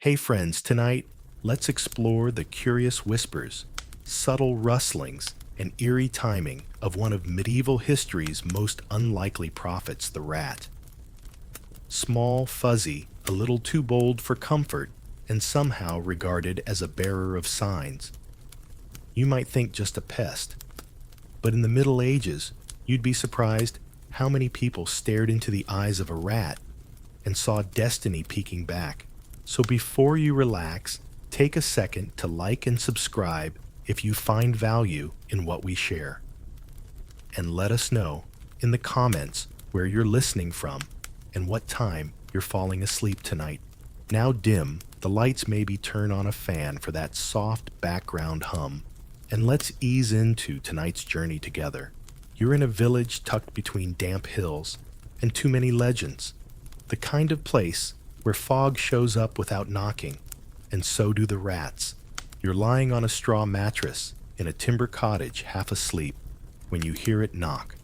Hey friends, tonight let's explore the curious whispers, subtle rustlings, and eerie timing of one of medieval history's most unlikely prophets, the rat. Small, fuzzy, a little too bold for comfort, and somehow regarded as a bearer of signs. You might think just a pest, but in the Middle Ages, you'd be surprised how many people stared into the eyes of a rat and saw destiny peeking back. So before you relax, take a second to like and subscribe if you find value in what we share. And let us know in the comments where you're listening from and what time you're falling asleep tonight. Now dim, the lights maybe turn on a fan for that soft background hum, and let's ease into tonight's journey together. You're in a village tucked between damp hills and too many legends, the kind of place where fog shows up without knocking, and so do the rats. You're lying on a straw mattress in a timber cottage half asleep when you hear it knock.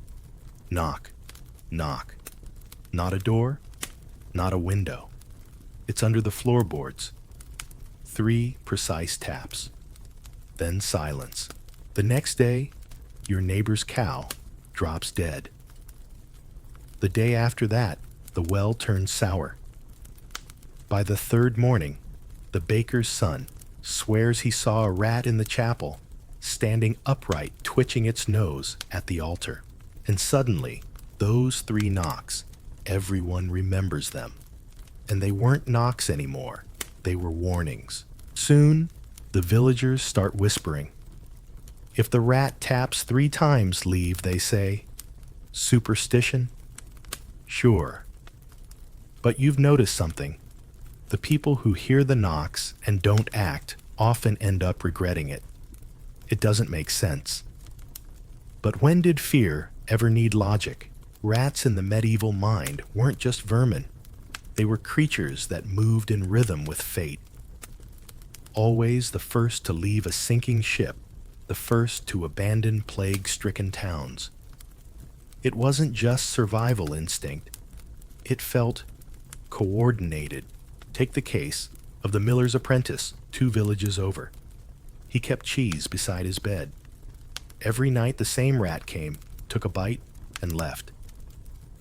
Knock. Knock. Not a door, not a window. It's under the floorboards. 3 precise taps. Then silence. The next day, your neighbor's cow drops dead. The day after that, the well turns sour. By the 3rd morning, the baker's son swears he saw a rat in the chapel, standing upright, twitching its nose at the altar. And suddenly, those 3 knocks, everyone remembers them. And they weren't knocks anymore, they were warnings. Soon, the villagers start whispering. If the rat taps 3 times, leave, they say. Superstition? Sure. But you've noticed something. The people who hear the knocks and don't act often end up regretting it. It doesn't make sense. But when did fear ever need logic? Rats in the medieval mind weren't just vermin. They were creatures that moved in rhythm with fate. Always the first to leave a sinking ship, the first to abandon plague-stricken towns. It wasn't just survival instinct. It felt coordinated. Take the case of the miller's apprentice 2 villages over. He kept cheese beside his bed. Every night the same rat came, took a bite, and left.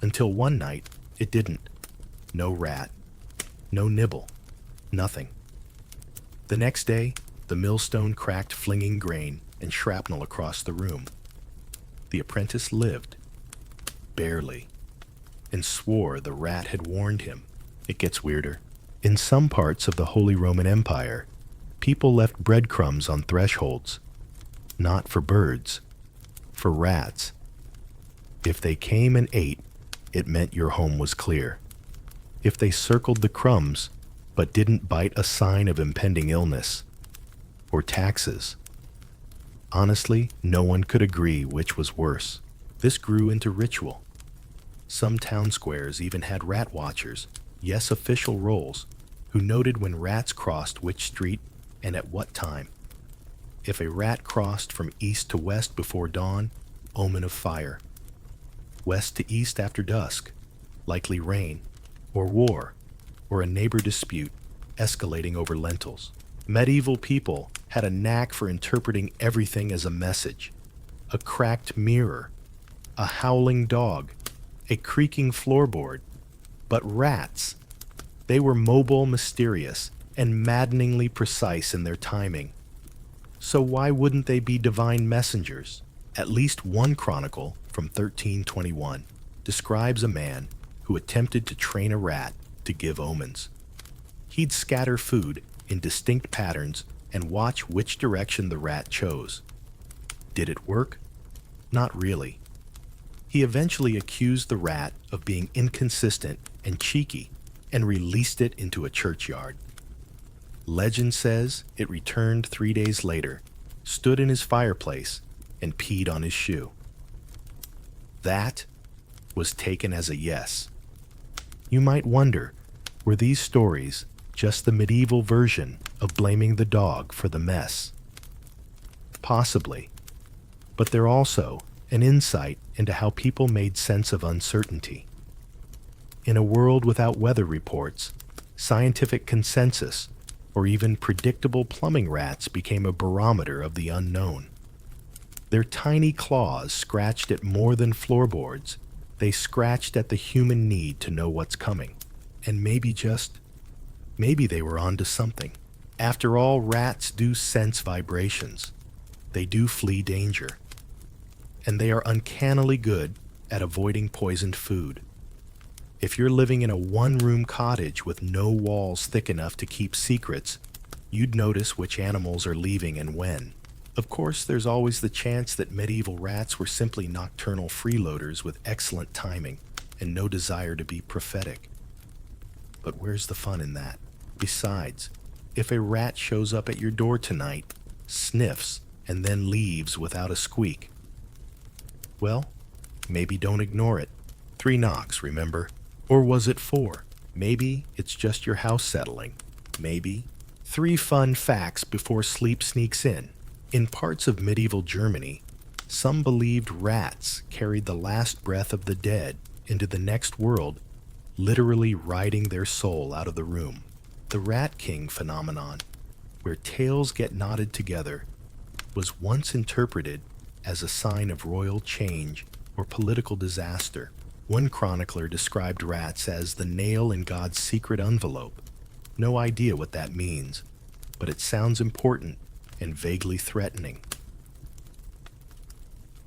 Until one night, it didn't. No rat. No nibble. Nothing. The next day, the millstone cracked, flinging grain and shrapnel across the room. The apprentice lived. Barely. And swore the rat had warned him. It gets weirder. In some parts of the Holy Roman Empire, people left breadcrumbs on thresholds. Not for birds. For rats. If they came and ate, it meant your home was clear. If they circled the crumbs, but didn't bite a sign of impending illness. Or taxes. Honestly, no one could agree which was worse. This grew into ritual. Some town squares even had rat watchers, yes, official roles, who noted when rats crossed which street and at what time. If a rat crossed from east to west before dawn, omen of fire. West to east after dusk, likely rain, or war, or a neighbor dispute escalating over lentils. Medieval people had a knack for interpreting everything as a message. A cracked mirror, a howling dog, a creaking floorboard. But rats, they were mobile, mysterious, and maddeningly precise in their timing. So why wouldn't they be divine messengers? At least one chronicle from 1321 describes a man who attempted to train a rat to give omens. He'd scatter food in distinct patterns and watch which direction the rat chose. Did it work? Not really. He eventually accused the rat of being inconsistent and cheeky and released it into a churchyard. Legend says it returned 3 days later, stood in his fireplace, and peed on his shoe. That was taken as a yes. You might wonder, were these stories just the medieval version of blaming the dog for the mess? Possibly, but they're also an insight into how people made sense of uncertainty. In a world without weather reports, scientific consensus or even predictable plumbing rats became a barometer of the unknown. Their tiny claws scratched at more than floorboards. They scratched at the human need to know what's coming. And maybe they were onto something. After all, rats do sense vibrations. They do flee danger. And they are uncannily good at avoiding poisoned food. If you're living in a one-room cottage with no walls thick enough to keep secrets, you'd notice which animals are leaving and when. Of course, there's always the chance that medieval rats were simply nocturnal freeloaders with excellent timing and no desire to be prophetic. But where's the fun in that? Besides, if a rat shows up at your door tonight, sniffs, and then leaves without a squeak, well, maybe don't ignore it. 3 knocks, remember? Or was it 4? Maybe it's just your house settling. Maybe. 3 fun facts before sleep sneaks in. In parts of medieval Germany, some believed rats carried the last breath of the dead into the next world, literally riding their soul out of the room. The Rat King phenomenon, where tails get knotted together, was once interpreted as a sign of royal change or political disaster. One chronicler described rats as the nail in God's secret envelope. No idea what that means, but it sounds important and vaguely threatening.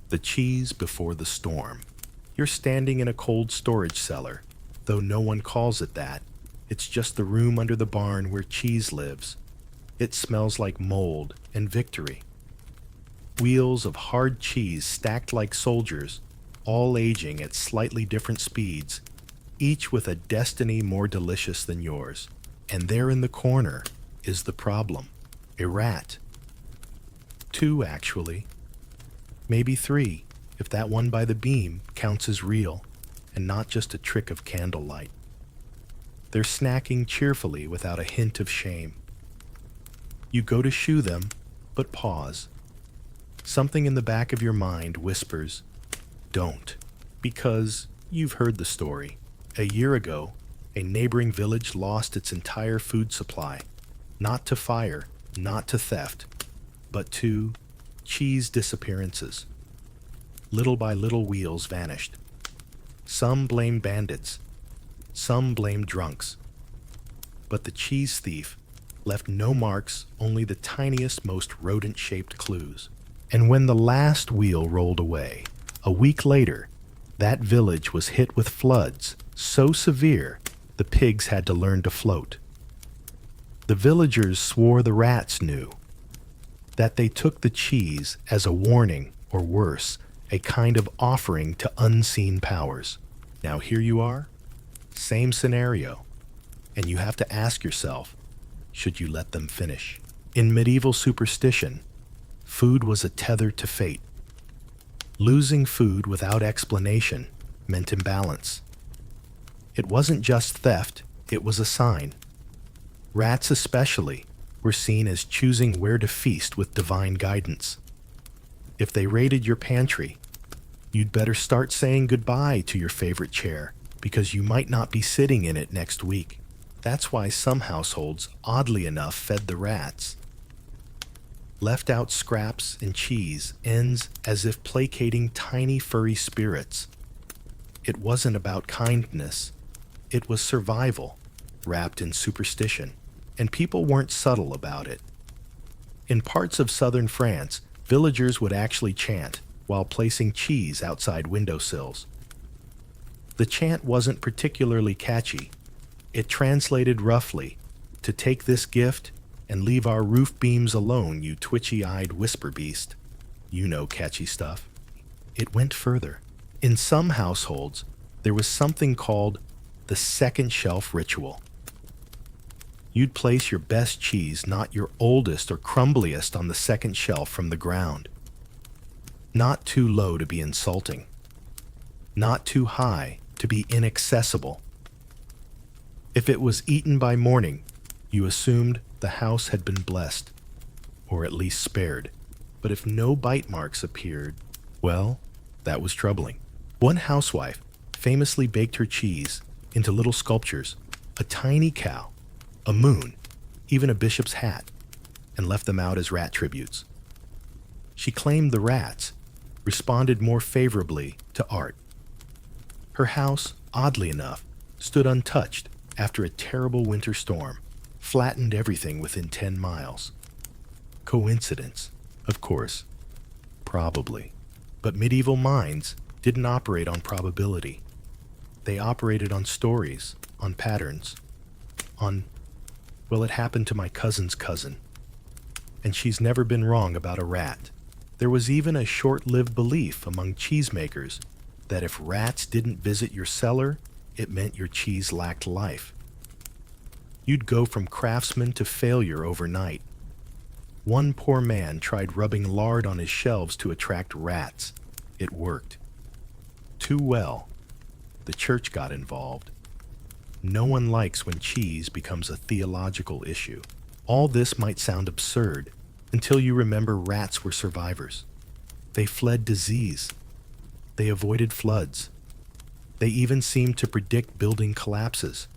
The cheese before the storm. You're standing in a cold storage cellar, though no one calls it that. It's just the room under the barn where cheese lives. It smells like mold and victory. Wheels of hard cheese stacked like soldiers, all aging at slightly different speeds, each with a destiny more delicious than yours. And there in the corner is the problem. A rat. 2, actually. Maybe 3, if that one by the beam counts as real, and not just a trick of candlelight. They're snacking cheerfully without a hint of shame. You go to shoo them, but pause. Something in the back of your mind whispers, don't, because you've heard the story. A year ago, a neighboring village lost its entire food supply, not to fire, not to theft, but to cheese disappearances. Little by little, wheels vanished. Some blamed bandits, some blamed drunks. But the cheese thief left no marks, only the tiniest, most rodent-shaped clues. And when the last wheel rolled away, a week later, that village was hit with floods so severe the pigs had to learn to float. The villagers swore the rats knew, that they took the cheese as a warning, or worse, a kind of offering to unseen powers. Now here you are, same scenario, and you have to ask yourself, should you let them finish? In medieval superstition, food was a tether to fate. Losing food without explanation meant imbalance. It wasn't just theft, it was a sign. Rats especially were seen as choosing where to feast with divine guidance. If they raided your pantry, you'd better start saying goodbye to your favorite chair, because you might not be sitting in it next week. That's why some households, oddly enough, fed the rats. Left out scraps and cheese ends as if placating tiny furry spirits. It wasn't about kindness, it was survival, wrapped in superstition, and people weren't subtle about it. In parts of southern France, villagers would actually chant while placing cheese outside windowsills. The chant wasn't particularly catchy. It translated roughly, to take this gift and leave our roof beams alone, you twitchy-eyed whisper beast. You know catchy stuff. It went further. In some households, there was something called the second shelf ritual. You'd place your best cheese, not your oldest or crumbliest, on the second shelf from the ground. Not too low to be insulting. Not too high to be inaccessible. If it was eaten by morning, you assumed the house had been blessed, or at least spared. But if no bite marks appeared, well, that was troubling. One housewife famously baked her cheese into little sculptures, a tiny cow, a moon, even a bishop's hat, and left them out as rat tributes. She claimed the rats responded more favorably to art. Her house, oddly enough, stood untouched after a terrible winter storm, flattened everything within 10 miles. Coincidence, of course. Probably. But medieval minds didn't operate on probability. They operated on stories, on patterns, well, it happened to my cousin's cousin. And she's never been wrong about a rat. There was even a short-lived belief among cheesemakers that if rats didn't visit your cellar, it meant your cheese lacked life. You'd go from craftsman to failure overnight. One poor man tried rubbing lard on his shelves to attract rats. It worked. Too well. The church got involved. No one likes when cheese becomes a theological issue. All this might sound absurd until you remember rats were survivors. They fled disease. They avoided floods. They even seemed to predict building collapses.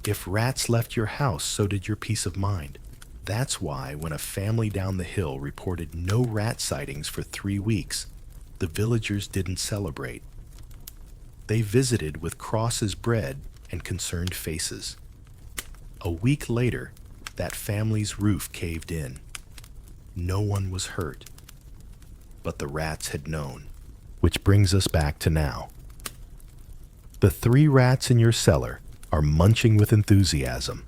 If rats left your house, so did your peace of mind. That's why when a family down the hill reported no rat sightings for 3 weeks, the villagers didn't celebrate. They visited with crosses bred and concerned faces. A week later, that family's roof caved in. No one was hurt, but the rats had known. Which brings us back to now. The 3 rats in your cellar are munching with enthusiasm.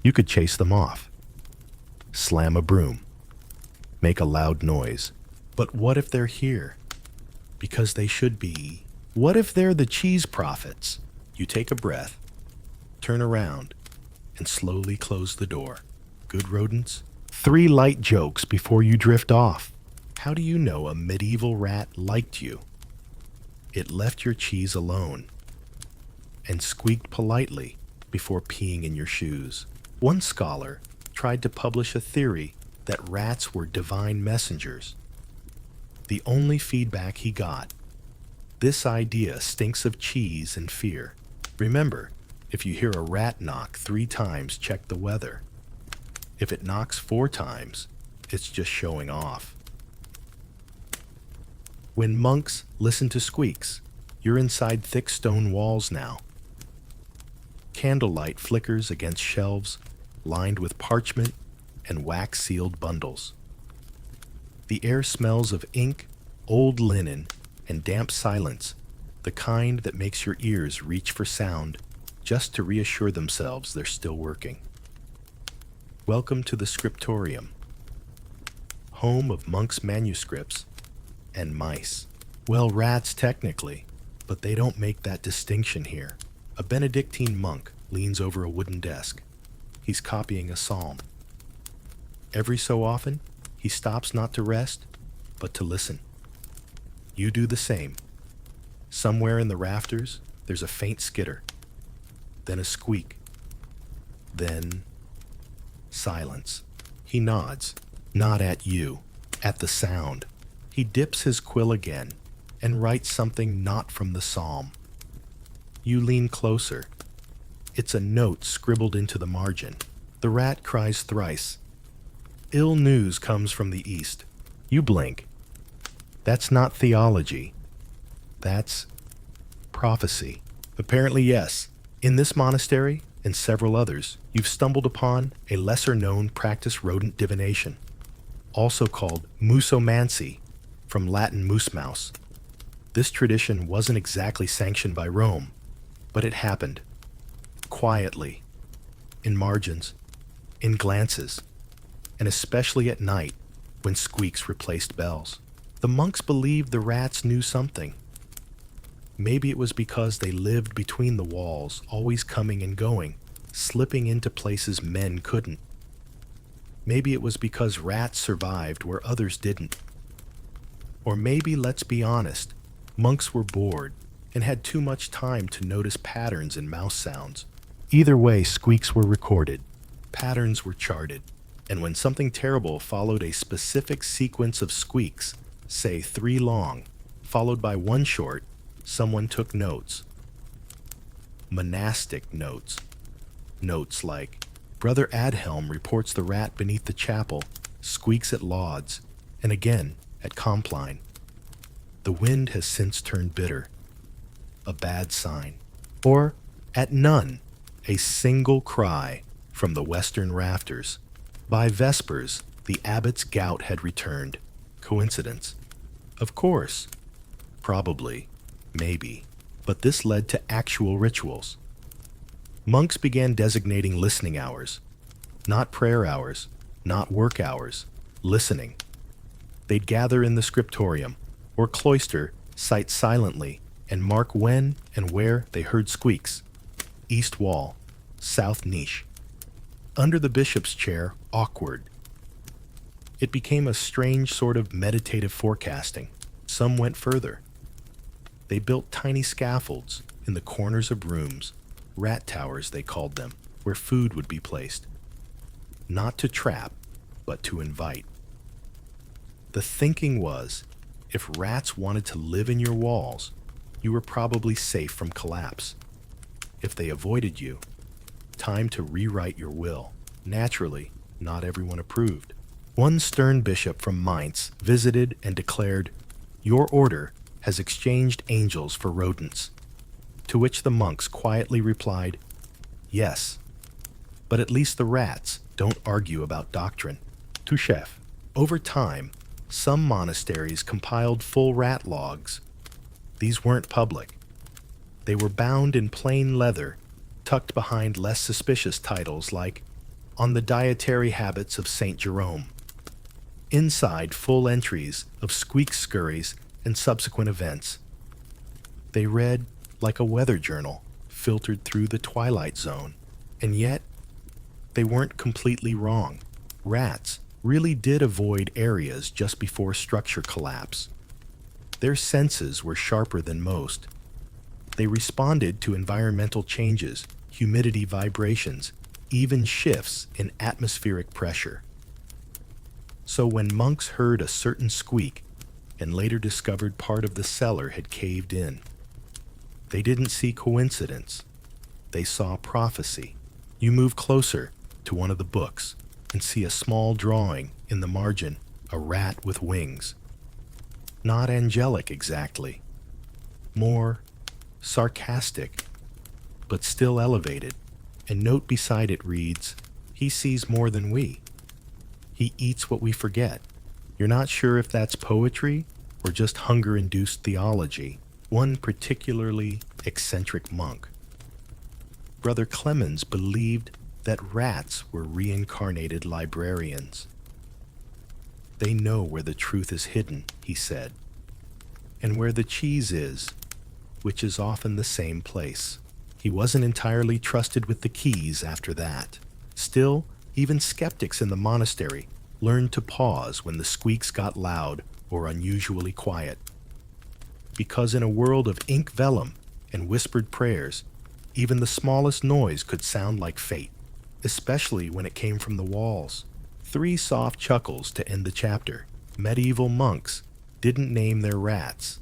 You could chase them off. Slam a broom. Make a loud noise. But what if they're here? Because they should be. What if they're the cheese prophets? You take a breath, turn around, and slowly close the door. Good rodents? 3 light jokes before you drift off. How do you know a medieval rat liked you? It left your cheese alone and squeaked politely before peeing in your shoes. One scholar tried to publish a theory that rats were divine messengers. The only feedback he got, this idea stinks of cheese and fear. Remember, if you hear a rat knock 3 times, check the weather. If it knocks 4 times, it's just showing off. When monks listen to squeaks, you're inside thick stone walls now. Candlelight flickers against shelves lined with parchment and wax-sealed bundles. The air smells of ink, old linen, and damp silence, the kind that makes your ears reach for sound just to reassure themselves they're still working. Welcome to the scriptorium, home of monks' manuscripts and mice. Well, rats technically, but they don't make that distinction here. A Benedictine monk leans over a wooden desk. He's copying a psalm. Every so often, he stops not to rest, but to listen. You do the same. Somewhere in the rafters, there's a faint skitter, then a squeak, then silence. He nods, not at you, at the sound. He dips his quill again and writes something not from the psalm. You lean closer. It's a note scribbled into the margin. The rat cries thrice. Ill news comes from the east. You blink. That's not theology. That's prophecy. Apparently, yes. In this monastery and several others, you've stumbled upon a lesser-known practice rodent divination, also called musomancy, from Latin moose mouse. This tradition wasn't exactly sanctioned by Rome, but it happened. Quietly. In margins. In glances. And especially at night, when squeaks replaced bells. The monks believed the rats knew something. Maybe it was because they lived between the walls, always coming and going, slipping into places men couldn't. Maybe it was because rats survived where others didn't. Or maybe, let's be honest, monks were bored and had too much time to notice patterns in mouse sounds. Either way, squeaks were recorded, patterns were charted, and when something terrible followed a specific sequence of squeaks, say 3 long, followed by 1 short, someone took notes. Monastic notes. Notes like, Brother Adhelm reports the rat beneath the chapel squeaks at lauds, and again at Compline. The wind has since turned bitter, a bad sign. Or, at none, a single cry from the western rafters. By vespers, the abbot's gout had returned. Coincidence? Of course. Probably. Maybe. But this led to actual rituals. Monks began designating listening hours. Not prayer hours, not work hours. Listening. They'd gather in the scriptorium, or cloister, cite silently, and mark when and where they heard squeaks. East wall, south niche. Under the bishop's chair, awkward. It became a strange sort of meditative forecasting. Some went further. They built tiny scaffolds in the corners of rooms, rat towers they called them, where food would be placed. Not to trap, but to invite. The thinking was, if rats wanted to live in your walls, you were probably safe from collapse. If they avoided you, time to rewrite your will. Naturally, not everyone approved. One stern bishop from Mainz visited and declared, "Your order has exchanged angels for rodents." To which the monks quietly replied, "Yes, but at least the rats don't argue about doctrine." To chef. Over time, some monasteries compiled full rat logs. These weren't public. They were bound in plain leather, tucked behind less suspicious titles like "On the Dietary Habits of St. Jerome." Inside, full entries of squeak scurries and subsequent events. They read like a weather journal filtered through the twilight zone, and yet they weren't completely wrong. Rats really did avoid areas just before structure collapse. Their senses were sharper than most. They responded to environmental changes, humidity vibrations, even shifts in atmospheric pressure. So when monks heard a certain squeak and later discovered part of the cellar had caved in, they didn't see coincidence. They saw prophecy. You move closer to one of the books and see a small drawing in the margin, a rat with wings. Not angelic exactly. More sarcastic, but still elevated. And note beside it reads, "He sees more than we. He eats what we forget." You're not sure if that's poetry or just hunger-induced theology. One particularly eccentric monk, Brother Clemens, believed that rats were reincarnated librarians. They know where the truth is hidden, he said, and where the cheese is, which is often the same place. He wasn't entirely trusted with the keys after that. Still, even skeptics in the monastery learned to pause when the squeaks got loud or unusually quiet. Because in a world of ink vellum and whispered prayers, even the smallest noise could sound like fate, especially when it came from the walls. 3 soft chuckles to end the chapter. Medieval monks didn't name their rats,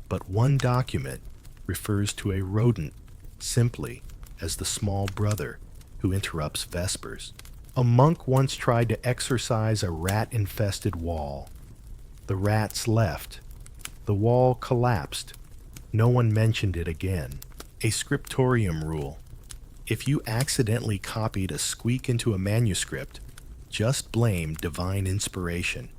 but one document refers to a rodent simply as the small brother who interrupts vespers. A monk once tried to exorcise a rat-infested wall. The rats left. The wall collapsed. No one mentioned it again. A scriptorium rule. If you accidentally copied a squeak into a manuscript, just blame divine inspiration.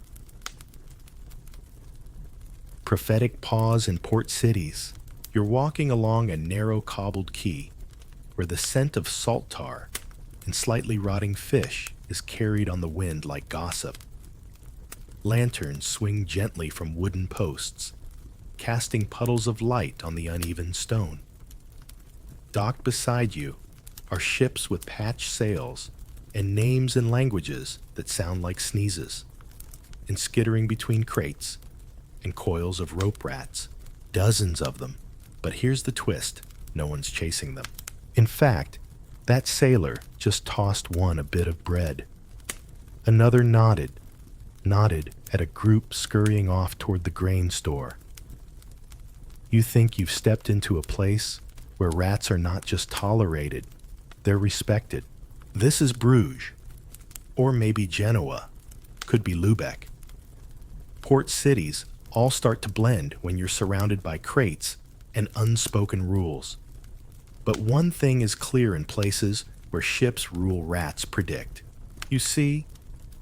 Prophetic pause in port cities. You're walking along a narrow cobbled quay where the scent of salt tar and slightly rotting fish is carried on the wind like gossip. Lanterns swing gently from wooden posts, casting puddles of light on the uneven stone. Docked beside you are ships with patched sails and names in languages that sound like sneezes, and skittering between crates and coils of rope rats, dozens of them. But here's the twist, no one's chasing them. In fact, that sailor just tossed one a bit of bread. Another nodded at a group scurrying off toward the grain store. You think you've stepped into a place where rats are not just tolerated, they're respected. This is Bruges, or maybe Genoa, could be Lubeck. Port cities all start to blend when you're surrounded by crates and unspoken rules. But one thing is clear in places where ships rule rats predict. You see,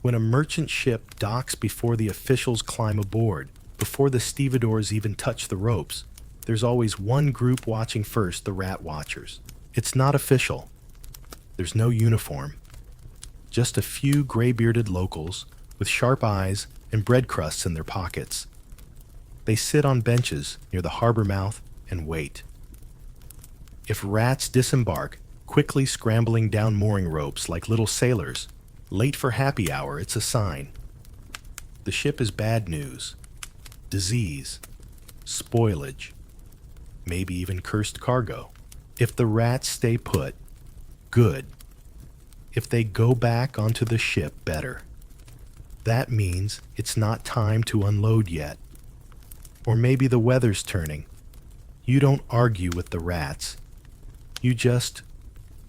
when a merchant ship docks before the officials climb aboard, before the stevedores even touch the ropes, there's always one group watching first, the rat watchers. It's not official. There's no uniform. Just a few gray-bearded locals with sharp eyes and bread crusts in their pockets. They sit on benches near the harbor mouth and wait. If rats disembark, quickly scrambling down mooring ropes like little sailors, late for happy hour, it's a sign. The ship is bad news, disease, spoilage, maybe even cursed cargo. If the rats stay put, good. If they go back onto the ship, better. That means it's not time to unload yet. Or maybe the weather's turning. You don't argue with the rats. You just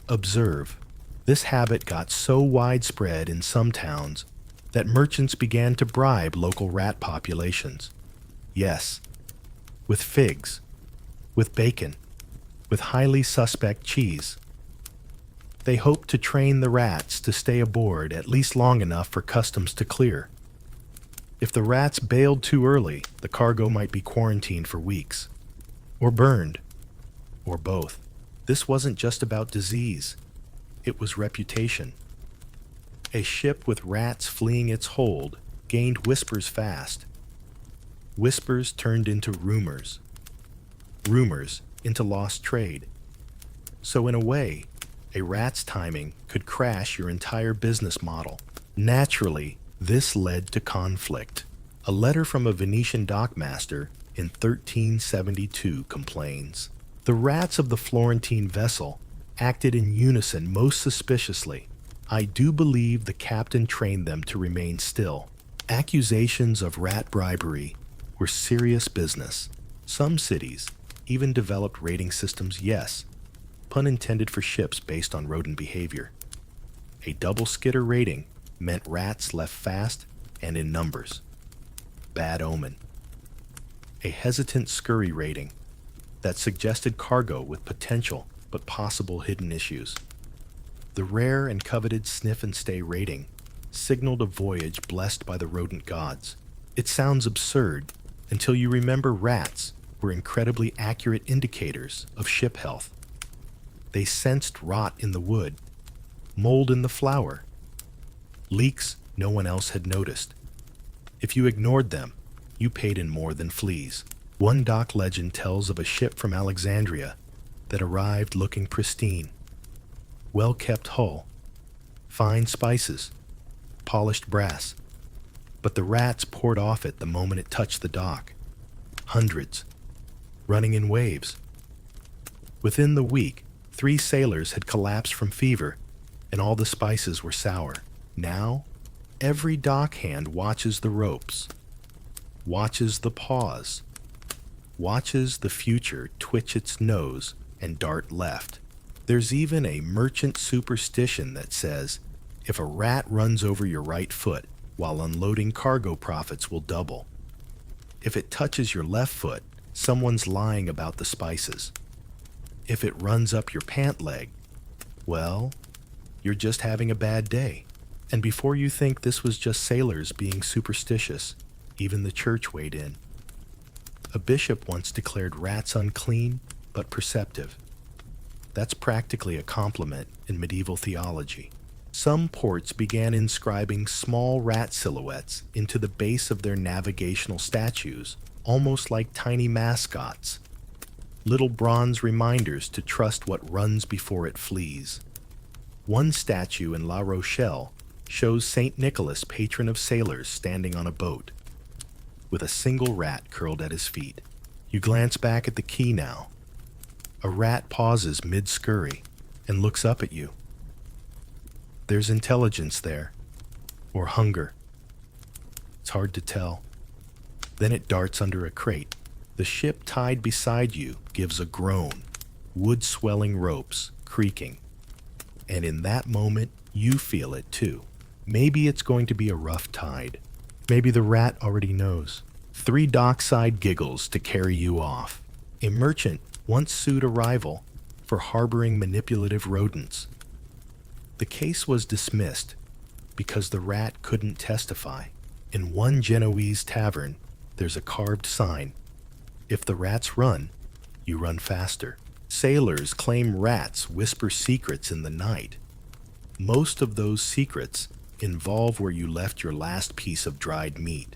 observe. This habit got so widespread in some towns that merchants began to bribe local rat populations. Yes, with figs, with bacon, with highly suspect cheese. They hoped to train the rats to stay aboard at least long enough for customs to clear. If the rats bailed too early, the cargo might be quarantined for weeks, or burned, or both. This wasn't just about disease. It was reputation. A ship with rats fleeing its hold gained whispers fast. Whispers turned into rumors. Rumors into lost trade. So in a way, a rat's timing could crash your entire business model. Naturally, this led to conflict. A letter from a Venetian dockmaster in 1372 complains, "The rats of the Florentine vessel acted in unison most suspiciously. I do believe the captain trained them to remain still." Accusations of rat bribery were serious business. Some cities even developed rating systems, yes, pun intended, for ships based on rodent behavior. A double skitter rating meant rats left fast and in numbers. Bad omen. A hesitant scurry rating that suggested cargo with potential but possible hidden issues. The rare and coveted sniff and stay rating signaled a voyage blessed by the rodent gods. It sounds absurd until you remember rats were incredibly accurate indicators of ship health. They sensed rot in the wood, mold in the flour, leaks no one else had noticed. If you ignored them, you paid in more than fleas. One dock legend tells of a ship from Alexandria that arrived looking pristine. Well-kept hull, fine spices, polished brass. But the rats poured off it the moment it touched the dock. Hundreds, running in waves. Within the week, 3 sailors had collapsed from fever, and all the spices were sour. Now, every dockhand watches the ropes, watches the pause, watches the future twitch its nose and dart left. There's even a merchant superstition that says, if a rat runs over your right foot while unloading cargo, profits will double. If it touches your left foot, someone's lying about the spices. If it runs up your pant leg, well, you're just having a bad day. And before you think this was just sailors being superstitious, even the church weighed in. A bishop once declared rats unclean but perceptive. That's practically a compliment in medieval theology. Some ports began inscribing small rat silhouettes into the base of their navigational statues, almost like tiny mascots. Little bronze reminders to trust what runs before it flees. One statue in La Rochelle shows Saint Nicholas, patron of sailors, standing on a boat, with a single rat curled at his feet. You glance back at the quay now. A rat pauses mid-scurry and looks up at you. There's intelligence there, or hunger. It's hard to tell. Then it darts under a crate. The ship tied beside you gives a groan, wood swelling ropes creaking. And in that moment, you feel it too. Maybe it's going to be a rough tide. Maybe the rat already knows. 3 dockside giggles to carry you off. A merchant once sued a rival for harboring manipulative rodents. The case was dismissed because the rat couldn't testify. In one Genoese tavern, there's a carved sign. If the rats run, you run faster. Sailors claim rats whisper secrets in the night. Most of those secrets involve where you left your last piece of dried meat.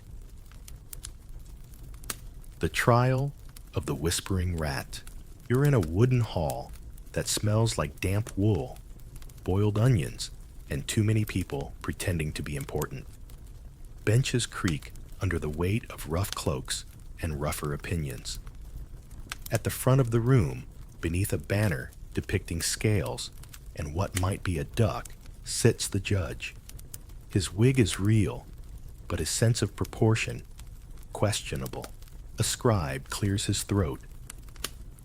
The Trial of the Whispering Rat. You're in a wooden hall that smells like damp wool, boiled onions, and too many people pretending to be important. Benches creak under the weight of rough cloaks and rougher opinions. At the front of the room, beneath a banner depicting scales and what might be a duck, sits the judge. His wig is real, but his sense of proportion, questionable. A scribe clears his throat.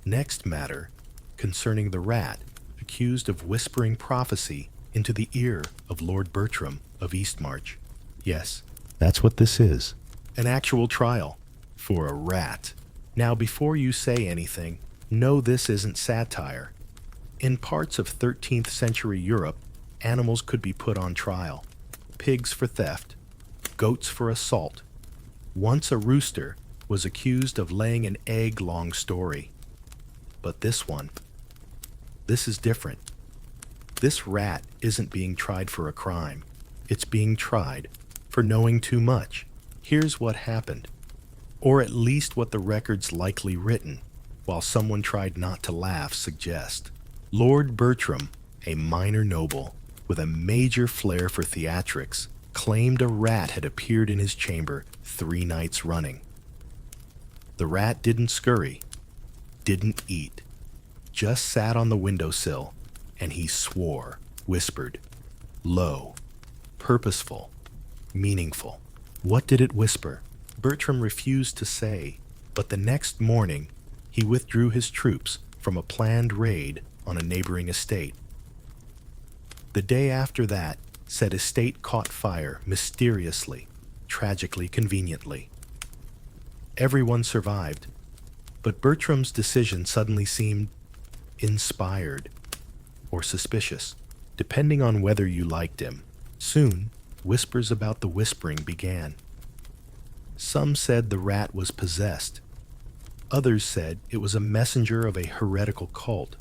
Next matter, concerning the rat, accused of whispering prophecy into the ear of Lord Bertram of Eastmarch. Yes, that's what this is. An actual trial for a rat. Now, before you say anything, know this isn't satire. In parts of 13th century Europe, animals could be put on trial. Pigs for theft, goats for assault. Once a rooster was accused of laying an egg-long story. But this is different. This rat isn't being tried for a crime. It's being tried for knowing too much. Here's what happened, or at least what the record's likely written, while someone tried not to laugh suggest. Lord Bertram, a minor noble with a major flair for theatrics, claimed a rat had appeared in his chamber 3 nights running. The rat didn't scurry, didn't eat, just sat on the windowsill, and he swore, whispered, low, purposeful, meaningful. What did it whisper? Bertram refused to say, but the next morning he withdrew his troops from a planned raid on a neighboring estate. The day after that, said estate caught fire mysteriously, tragically, conveniently. Everyone survived, but Bertram's decision suddenly seemed inspired or suspicious, depending on whether you liked him. Soon, whispers about the whispering began. Some said the rat was possessed. Others said it was a messenger of a heretical cult.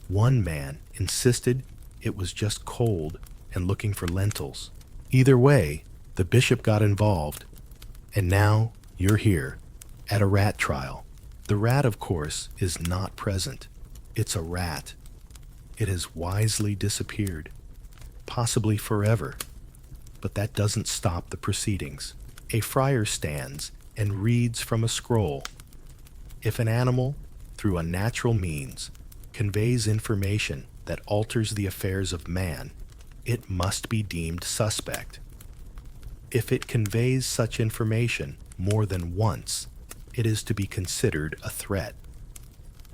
One man insisted it was just cold and looking for lentils. Either way, the bishop got involved, and now you're here at a rat trial. The rat, of course, is not present. It's a rat. It has wisely disappeared, possibly forever. But that doesn't stop the proceedings. A friar stands and reads from a scroll. If an animal, through unnatural means, conveys information that alters the affairs of man, it must be deemed suspect. If it conveys such information more than once, it is to be considered a threat.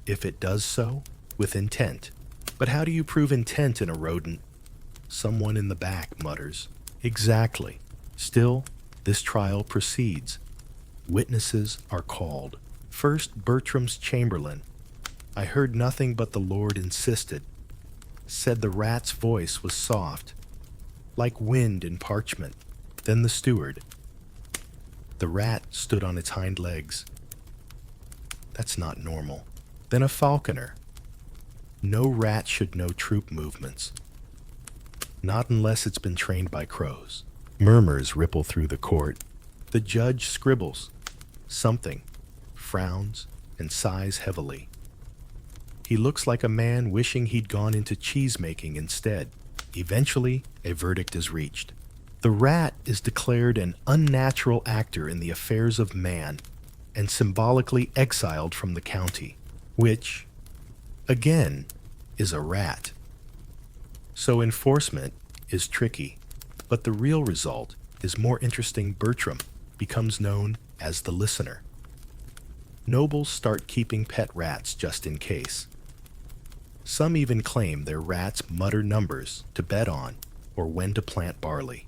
If it does so, with intent. But how do you prove intent in a rodent? Someone in the back mutters. Exactly. Still, this trial proceeds. Witnesses are called. First, Bertram's chamberlain. I heard nothing but the Lord insisted. Said the rat's voice was soft, like wind in parchment. Then the steward. The rat stood on its hind legs. That's not normal. Then a falconer. No rat should know troop movements. Not unless it's been trained by crows. Murmurs ripple through the court. The judge scribbles something, frowns, and sighs heavily. He looks like a man wishing he'd gone into cheese-making instead. Eventually, a verdict is reached. The rat is declared an unnatural actor in the affairs of man and symbolically exiled from the county, which, again, is a rat. So enforcement is tricky, but the real result is more interesting. Bertram becomes known as the listener. Nobles start keeping pet rats just in case. Some even claim their rats mutter numbers to bet on or when to plant barley.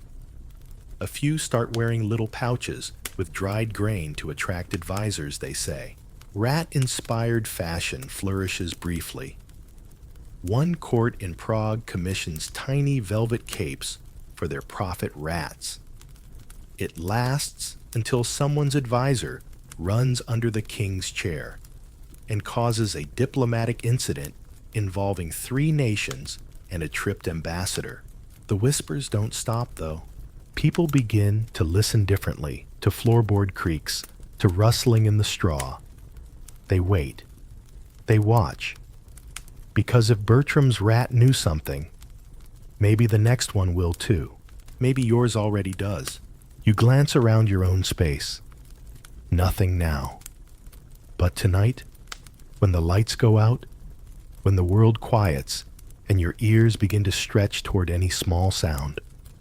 A few start wearing little pouches with dried grain to attract advisors, they say. Rat-inspired fashion flourishes briefly. One court in Prague commissions tiny velvet capes for their prophet rats. It lasts until someone's advisor runs under the king's chair and causes a diplomatic incident involving 3 nations and a tripped ambassador. The whispers don't stop, though. People begin to listen differently to floorboard creaks, to rustling in the straw. They wait. They watch. Because if Bertram's rat knew something, maybe the next one will too. Maybe yours already does. You glance around your own space. Nothing now. But tonight, when the lights go out, when the world quiets and your ears begin to stretch toward any small sound,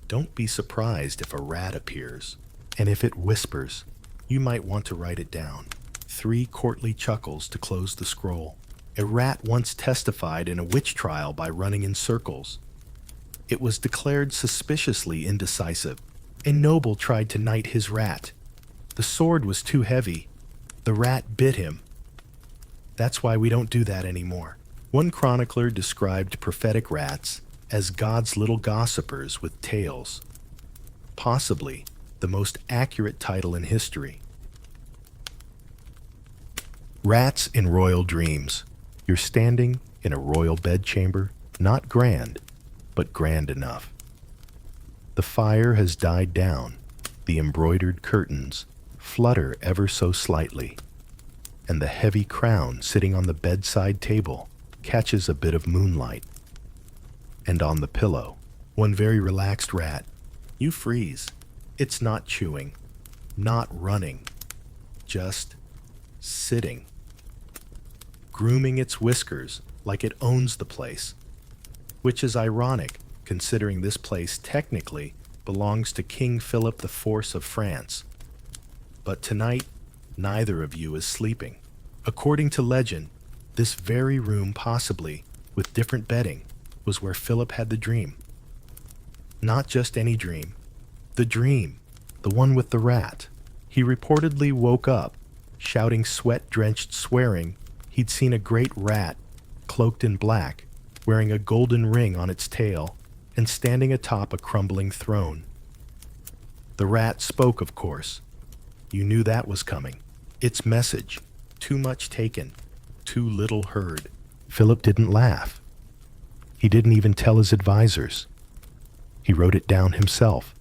don't be surprised if a rat appears. And if it whispers, you might want to write it down. 3 courtly chuckles to close the scroll. A rat once testified in a witch trial by running in circles. It was declared suspiciously indecisive. A noble tried to knight his rat. The sword was too heavy. The rat bit him. That's why we don't do that anymore. One chronicler described prophetic rats as God's little gossipers with tails. Possibly the most accurate title in history. Rats in royal dreams. You're standing in a royal bedchamber, not grand, but grand enough. The fire has died down. The embroidered curtains flutter ever so slightly, and the heavy crown sitting on the bedside table catches a bit of moonlight. And on the pillow, one very relaxed rat. You freeze. It's not chewing, not running, just sitting, grooming its whiskers like it owns the place, which is ironic considering this place technically belongs to King Philip IV of France. But tonight, neither of you is sleeping. According to legend, this very room, possibly with different bedding, was where Philip had the dream. Not just any dream. The dream, the one with the rat. He reportedly woke up, shouting sweat-drenched swearing he'd seen a great rat, cloaked in black, wearing a golden ring on its tail, and standing atop a crumbling throne. The rat spoke, of course. You knew that was coming. Its message, too much taken, too little heard. Philip didn't laugh. He didn't even tell his advisors. He wrote it down himself,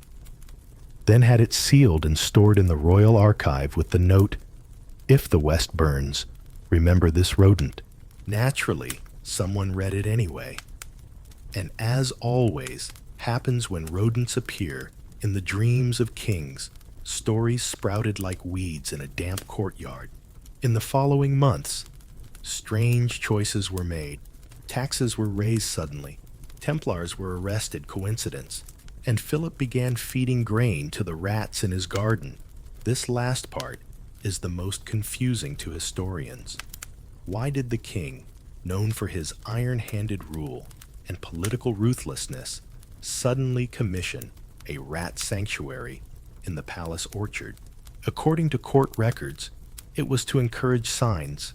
then had it sealed and stored in the royal archive with the note, "If the West burns, remember this rodent." Naturally, someone read it anyway. And as always happens when rodents appear in the dreams of kings, stories sprouted like weeds in a damp courtyard. In the following months, strange choices were made. Taxes were raised suddenly. Templars were arrested, coincidence. And Philip began feeding grain to the rats in his garden. This last part is the most confusing to historians. Why did the king, known for his iron-handed rule and political ruthlessness, suddenly commission a rat sanctuary in the palace orchard? According to court records, it was to encourage signs.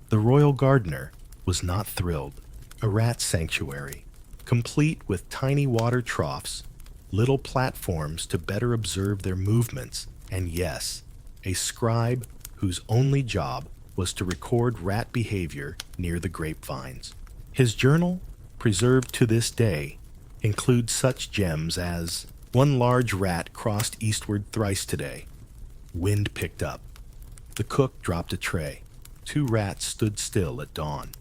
The royal gardener was not thrilled. A rat sanctuary, complete with tiny water troughs, little platforms to better observe their movements, and yes, a scribe whose only job was to record rat behavior near the grapevines. His journal, preserved to this day, includes such gems as, "One large rat crossed eastward thrice today. Wind picked up. The cook dropped a tray. 2 rats stood still at dawn.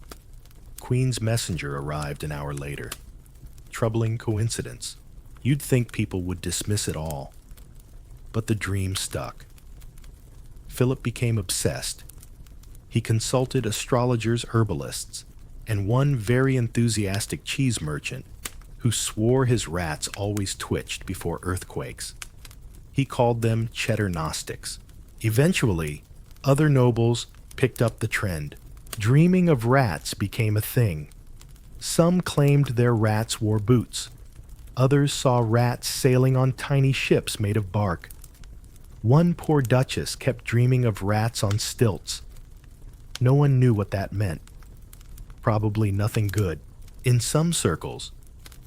Queen's messenger arrived an hour later." Troubling coincidence. You'd think people would dismiss it all. But the dream stuck. Philip became obsessed. He consulted astrologers, herbalists, and one very enthusiastic cheese merchant who swore his rats always twitched before earthquakes. He called them cheddar Gnostics. Eventually, other nobles picked up the trend. Dreaming of rats became a thing. Some claimed their rats wore boots. Others saw rats sailing on tiny ships made of bark. One poor duchess kept dreaming of rats on stilts. No one knew what that meant. Probably nothing good. In some circles,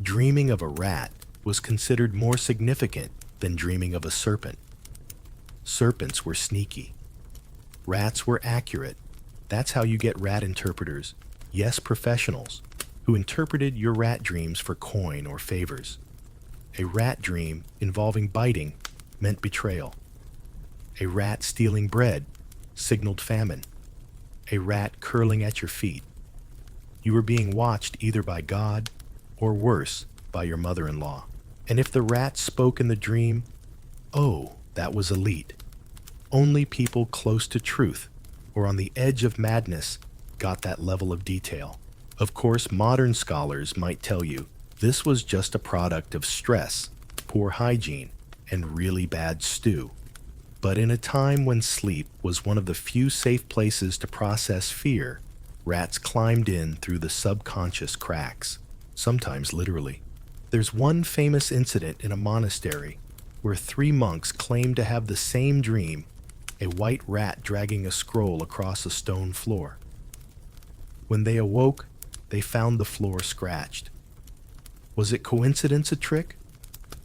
dreaming of a rat was considered more significant than dreaming of a serpent. Serpents were sneaky. Rats were accurate. That's how you get rat interpreters, yes, professionals, who interpreted your rat dreams for coin or favors. A rat dream involving biting meant betrayal. A rat stealing bread signaled famine. A rat curling at your feet. You were being watched either by God or worse, by your mother-in-law. And if the rat spoke in the dream, oh, that was elite. Only people close to truth or on the edge of madness got that level of detail. Of course, modern scholars might tell you this was just a product of stress, poor hygiene, and really bad stew. But in a time when sleep was one of the few safe places to process fear, rats climbed in through the subconscious cracks, sometimes literally. There's one famous incident in a monastery where 3 monks claimed to have the same dream, a white rat dragging a scroll across a stone floor. When they awoke, they found the floor scratched. Was it coincidence, a trick?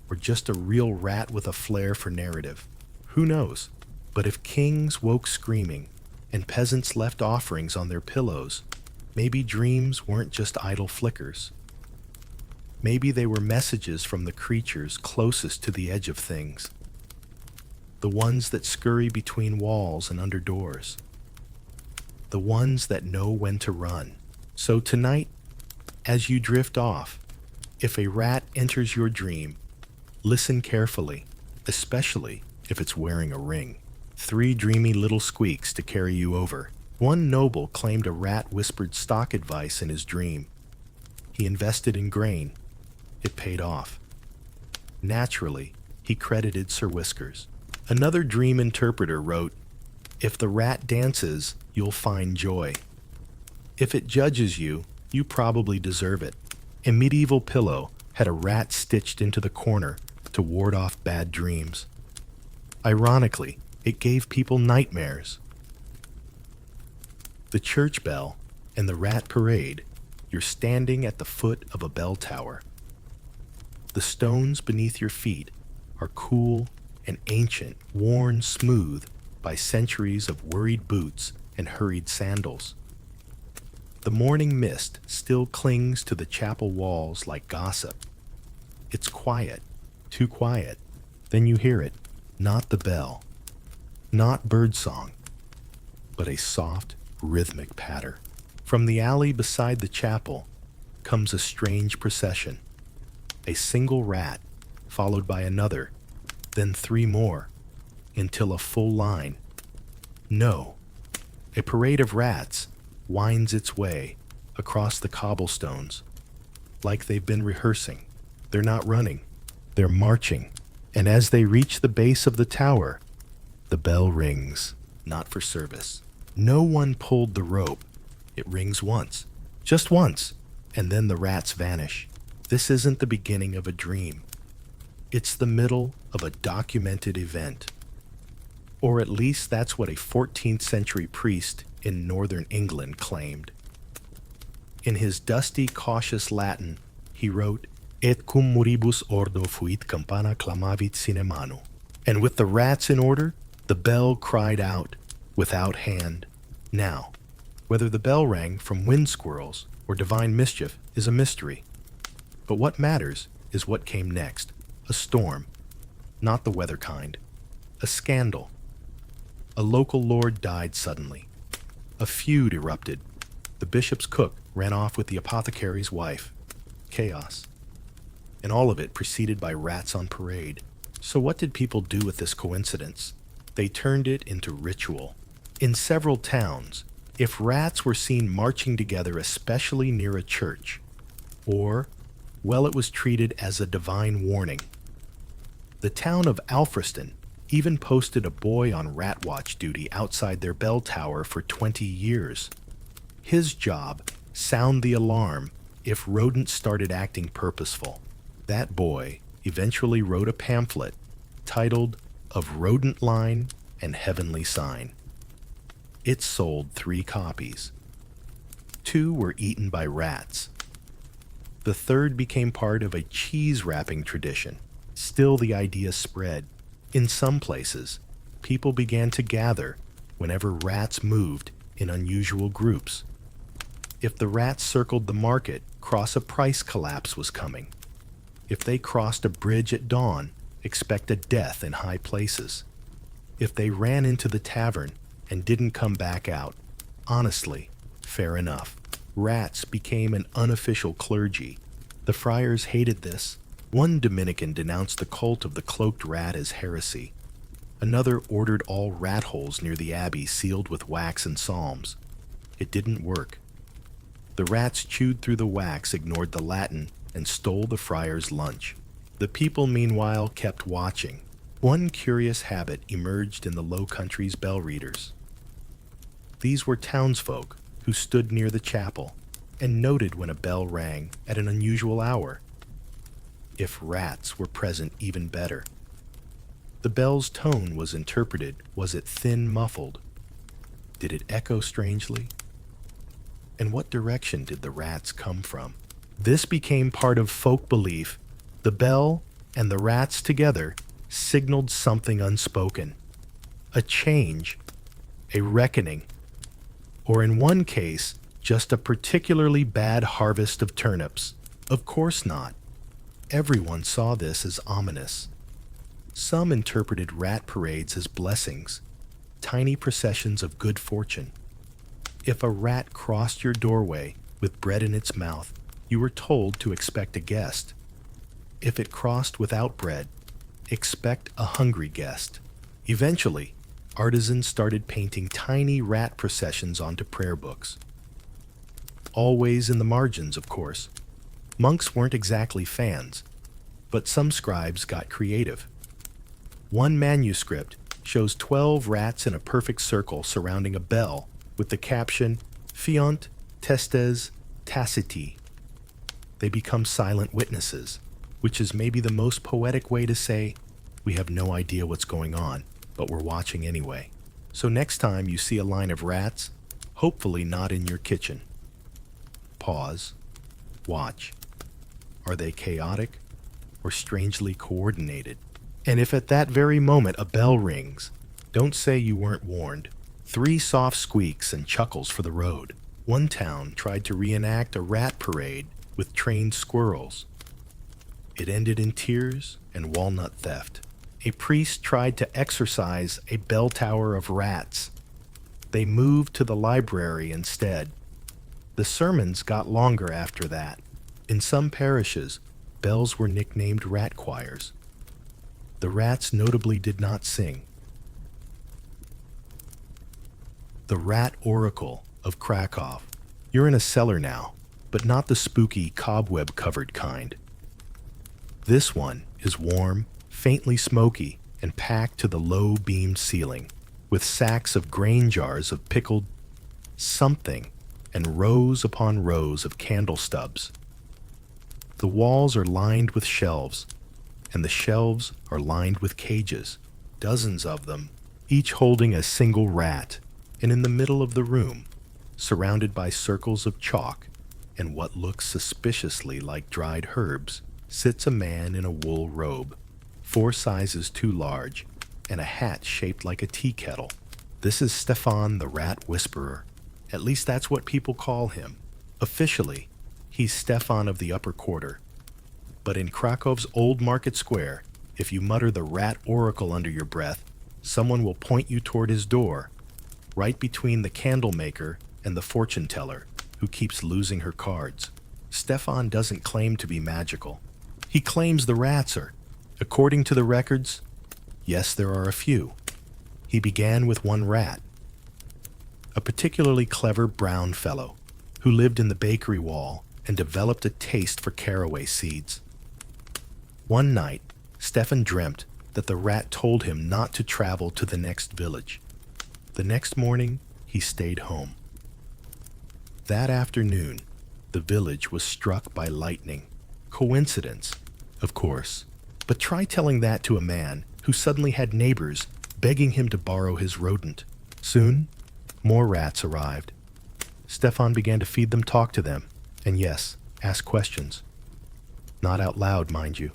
Or just a real rat with a flair for narrative? Who knows? But if kings woke screaming and peasants left offerings on their pillows, maybe dreams weren't just idle flickers. Maybe they were messages from the creatures closest to the edge of things. The ones that scurry between walls and under doors. The ones that know when to run. So tonight, as you drift off, if a rat enters your dream, listen carefully, especially if it's wearing a ring. 3 dreamy little squeaks to carry you over. One noble claimed a rat whispered stock advice in his dream. He invested in grain. It paid off. Naturally, he credited Sir Whiskers. Another dream interpreter wrote, "If the rat dances, you'll find joy. If it judges you, you probably deserve it." A medieval pillow had a rat stitched into the corner to ward off bad dreams. Ironically, it gave people nightmares. The church bell and the rat parade, you're standing at the foot of a bell tower. The stones beneath your feet are cool and ancient, worn smooth by centuries of worried boots and hurried sandals. The morning mist still clings to the chapel walls like gossip. It's quiet, too quiet. Then you hear it, not the bell, not birdsong, but a soft, rhythmic patter. From the alley beside the chapel comes a strange procession. A single rat, followed by another, then 3 more, until a full line. No, a parade of rats winds its way across the cobblestones, like they've been rehearsing. They're not running, they're marching. And as they reach the base of the tower, the bell rings, not for service. No one pulled the rope. It rings once, just once, and then the rats vanish. This isn't the beginning of a dream. It's the middle of a documented event. Or at least that's what a 14th century priest in northern England claimed. In his dusty, cautious Latin, he wrote, "Et cum moribus ordo fuit campana clamavit sine manu." And with the rats in order, the bell cried out, without hand. Now, whether the bell rang from wind squirrels or divine mischief is a mystery. But what matters is what came next. A storm, not the weather kind. A scandal. A local lord died suddenly. A feud erupted. The bishop's cook ran off with the apothecary's wife. Chaos. And all of it preceded by rats on parade. So what did people do with this coincidence? They turned it into ritual. In several towns, if rats were seen marching together, especially near a church, or, well, it was treated as a divine warning. The town of Alfriston even posted a boy on rat watch duty outside their bell tower for 20 years. His job, sound the alarm if rodents started acting purposeful. That boy eventually wrote a pamphlet titled Of Rodent Line and Heavenly Sign. It sold 3 copies. 2 were eaten by rats. The third became part of a cheese wrapping tradition. Still, the idea spread. In some places, people began to gather whenever rats moved in unusual groups. If the rats circled the market, a price collapse was coming. If they crossed a bridge at dawn, expect a death in high places. If they ran into the tavern and didn't come back out, honestly, fair enough. Rats became an unofficial clergy. The friars hated this. One Dominican denounced the cult of the cloaked rat as heresy. Another ordered all rat holes near the abbey sealed with wax and psalms. It didn't work. The rats chewed through the wax, ignored the Latin, and stole the friar's lunch. The people, meanwhile, kept watching. One curious habit emerged in the Low Country's bell readers. These were townsfolk who stood near the chapel and noted when a bell rang at an unusual hour. If rats were present, even better. The bell's tone was interpreted. Was it thin, muffled? Did it echo strangely? And what direction did the rats come from? This became part of folk belief. The bell and the rats together signaled something unspoken. A change, a reckoning, or in one case, just a particularly bad harvest of turnips. Of course not. Everyone saw this as ominous. Some interpreted rat parades as blessings, tiny processions of good fortune. If a rat crossed your doorway with bread in its mouth, you were told to expect a guest. If it crossed without bread, expect a hungry guest. Eventually, artisans started painting tiny rat processions onto prayer books. Always in the margins, of course. Monks weren't exactly fans, but some scribes got creative. One manuscript shows 12 rats in a perfect circle surrounding a bell with the caption, Fiant testes taciti. They become silent witnesses, which is maybe the most poetic way to say, we have no idea what's going on, but we're watching anyway. So next time you see a line of rats, hopefully not in your kitchen. Pause. Watch. Are they chaotic or strangely coordinated? And if at that very moment a bell rings, don't say you weren't warned. 3 soft squeaks and chuckles for the road. One town tried to reenact a rat parade with trained squirrels. It ended in tears and walnut theft. A priest tried to exorcise a bell tower of rats. They moved to the library instead. The sermons got longer after that. In some parishes, bells were nicknamed rat choirs. The rats notably did not sing. The Rat Oracle of Krakow. You're in a cellar now, but not the spooky cobweb-covered kind. This one is warm, faintly smoky, and packed to the low-beamed ceiling, with sacks of grain jars of pickled something and rows upon rows of candle stubs. The walls are lined with shelves, and the shelves are lined with cages, dozens of them, each holding a single rat. And in the middle of the room, surrounded by circles of chalk and what looks suspiciously like dried herbs, sits a man in a wool robe, 4 sizes too large, and a hat shaped like a tea kettle. This is Stefan the Rat Whisperer. At least that's what people call him. Officially, he's Stefan of the Upper Quarter. But in Krakow's Old Market Square, if you mutter the Rat Oracle under your breath, someone will point you toward his door, right between the candle maker and the fortune teller, who keeps losing her cards. Stefan doesn't claim to be magical. He claims the rats are. According to the records, yes, there are a few. He began with one rat, a particularly clever brown fellow who lived in the bakery wall and developed a taste for caraway seeds. One night, Stefan dreamt that the rat told him not to travel to the next village. The next morning, he stayed home. That afternoon, The village was struck by lightning. Coincidence, of course. But try telling that to a man who suddenly had neighbors begging him to borrow his rodent. Soon, more rats arrived. Stefan began to feed them, talk to them, and yes, ask questions. Not out loud, mind you.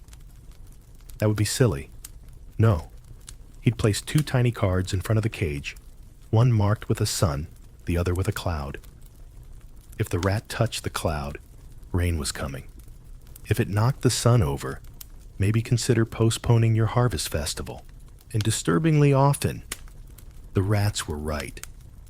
That would be silly. No. He'd place 2 tiny cards in front of the cage, one marked with a sun, the other with a cloud. If the rat touched the cloud, rain was coming. If it knocked the sun over, maybe consider postponing your harvest festival. And disturbingly often, the rats were right.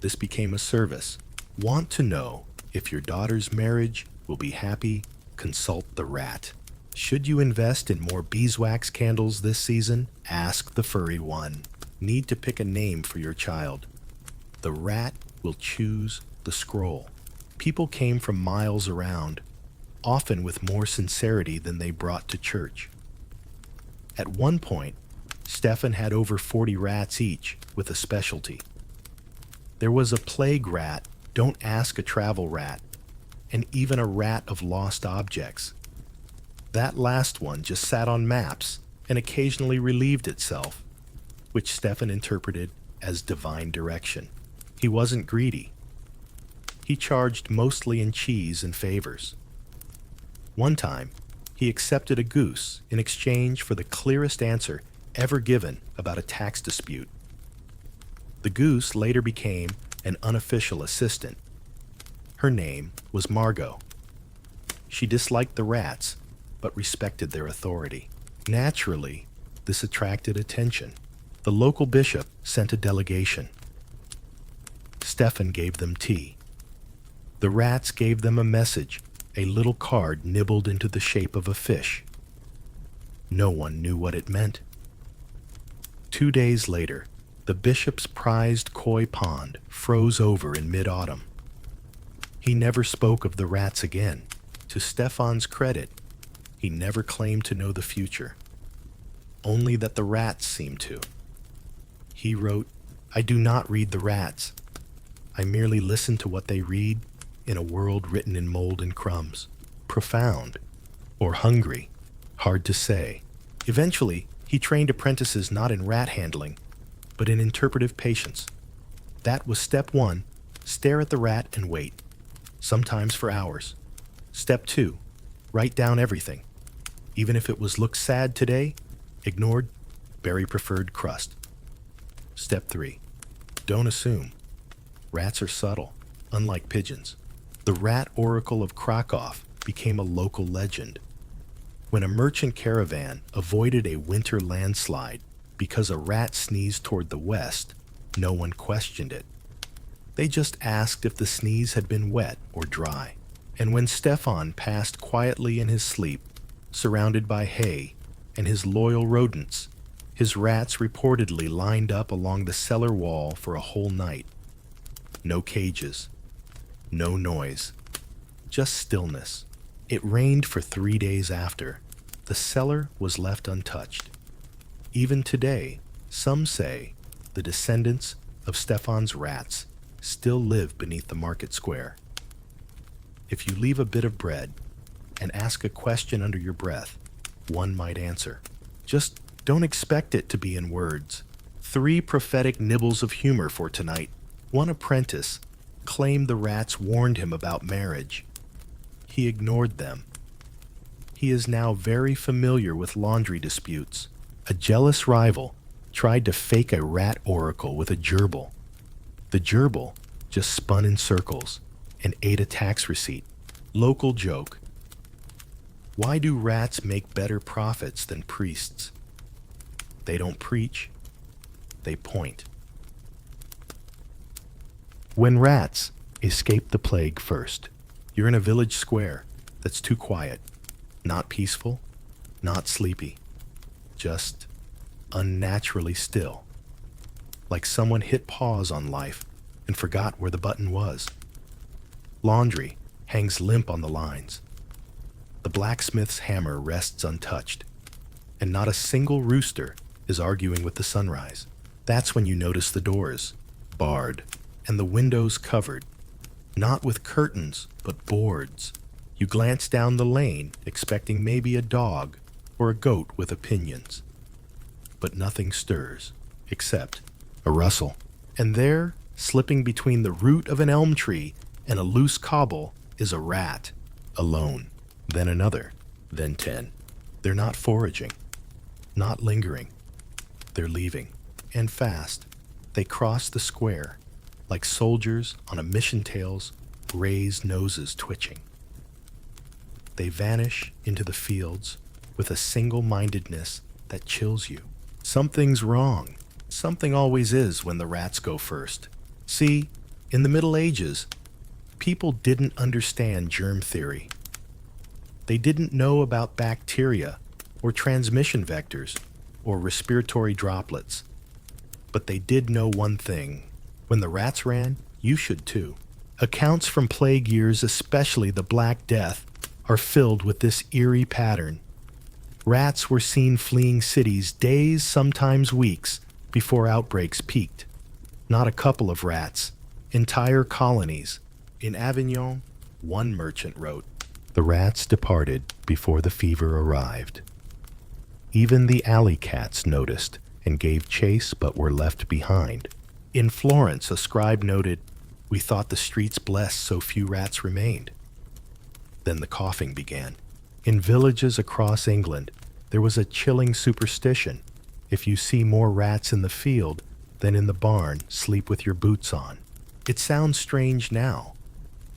This became a service. Want to know if your daughter's marriage will be happy? Consult the rat. Should you invest in more beeswax candles this season? Ask the furry one. Need to pick a name for your child. The rat will choose the scroll. People came from miles around, often with more sincerity than they brought to church. At one point, Stefan had over 40 rats each, with a specialty. There was a plague rat, don't ask a travel rat, and even a rat of lost objects. That last one just sat on maps and occasionally relieved itself, which Stefan interpreted as divine direction. He wasn't greedy. He charged mostly in cheese and favors. One time, he accepted a goose in exchange for the clearest answer ever given about a tax dispute. The goose later became an unofficial assistant. Her name was Margot. She disliked the rats, but respected their authority. Naturally, this attracted attention. The local bishop sent a delegation. Stefan gave them tea. The rats gave them a message, a little card nibbled into the shape of a fish. No one knew what it meant. 2 days later, the bishop's prized koi pond froze over in mid-autumn. He never spoke of the rats again. To Stefan's credit, he never claimed to know the future, only that the rats seemed to. He wrote, "I do not read the rats. I merely listen to what they read in a world written in mold and crumbs. Profound or hungry, hard to say." Eventually, he trained apprentices not in rat handling, but in interpretive patience. That was step 1, stare at the rat and wait, sometimes for hours. Step 2, write down everything. Even if it was look sad today, ignored, berry preferred crust. Step 3, don't assume. Rats are subtle, unlike pigeons. The rat oracle of Krakow became a local legend. When a merchant caravan avoided a winter landslide because a rat sneezed toward the west, no one questioned it. They just asked if the sneeze had been wet or dry. And when Stefan passed quietly in his sleep, surrounded by hay and his loyal rodents, his rats reportedly lined up along the cellar wall for a whole night. No cages, no noise, just stillness. It rained for 3 days after. The cellar was left untouched. Even today, some say the descendants of Stefan's rats still live beneath the market square. If you leave a bit of bread and ask a question under your breath, one might answer. Just don't expect it to be in words. 3 prophetic nibbles of humor for tonight. One apprentice claimed the rats warned him about marriage. He ignored them. He is now very familiar with laundry disputes. A jealous rival tried to fake a rat oracle with a gerbil. The gerbil just spun in circles and ate a tax receipt. Local joke. Why do rats make better prophets than priests? They don't preach, they point. When rats escape the plague first, you're in a village square that's too quiet, not peaceful, not sleepy, just unnaturally still, like someone hit pause on life and forgot where the button was. Laundry hangs limp on the lines. The blacksmith's hammer rests untouched, and not a single rooster is arguing with the sunrise. That's when you notice the doors barred and the windows covered, not with curtains, but boards. You glance down the lane, expecting maybe a dog or a goat with opinions. But nothing stirs, except a rustle. And there, slipping between the root of an elm tree and a loose cobble, is a rat, alone. Then another, then 10. They're not foraging, not lingering. They're leaving, and fast. They cross the square, like soldiers on a mission tails, raised noses twitching. They vanish into the fields with a single-mindedness that chills you. Something's wrong. Something always is when the rats go first. See, in the Middle Ages, people didn't understand germ theory. They didn't know about bacteria or transmission vectors or respiratory droplets. But they did know one thing. When the rats ran, you should too. Accounts from plague years, especially the Black Death, are filled with this eerie pattern. Rats were seen fleeing cities days, sometimes weeks, before outbreaks peaked. Not a couple of rats, entire colonies. In Avignon, one merchant wrote, "The rats departed before the fever arrived." Even the alley cats noticed and gave chase but were left behind. In Florence, a scribe noted, "We thought the streets blessed so few rats remained." Then the coughing began. In villages across England, there was a chilling superstition. If you see more rats in the field than in the barn, sleep with your boots on. It sounds strange now,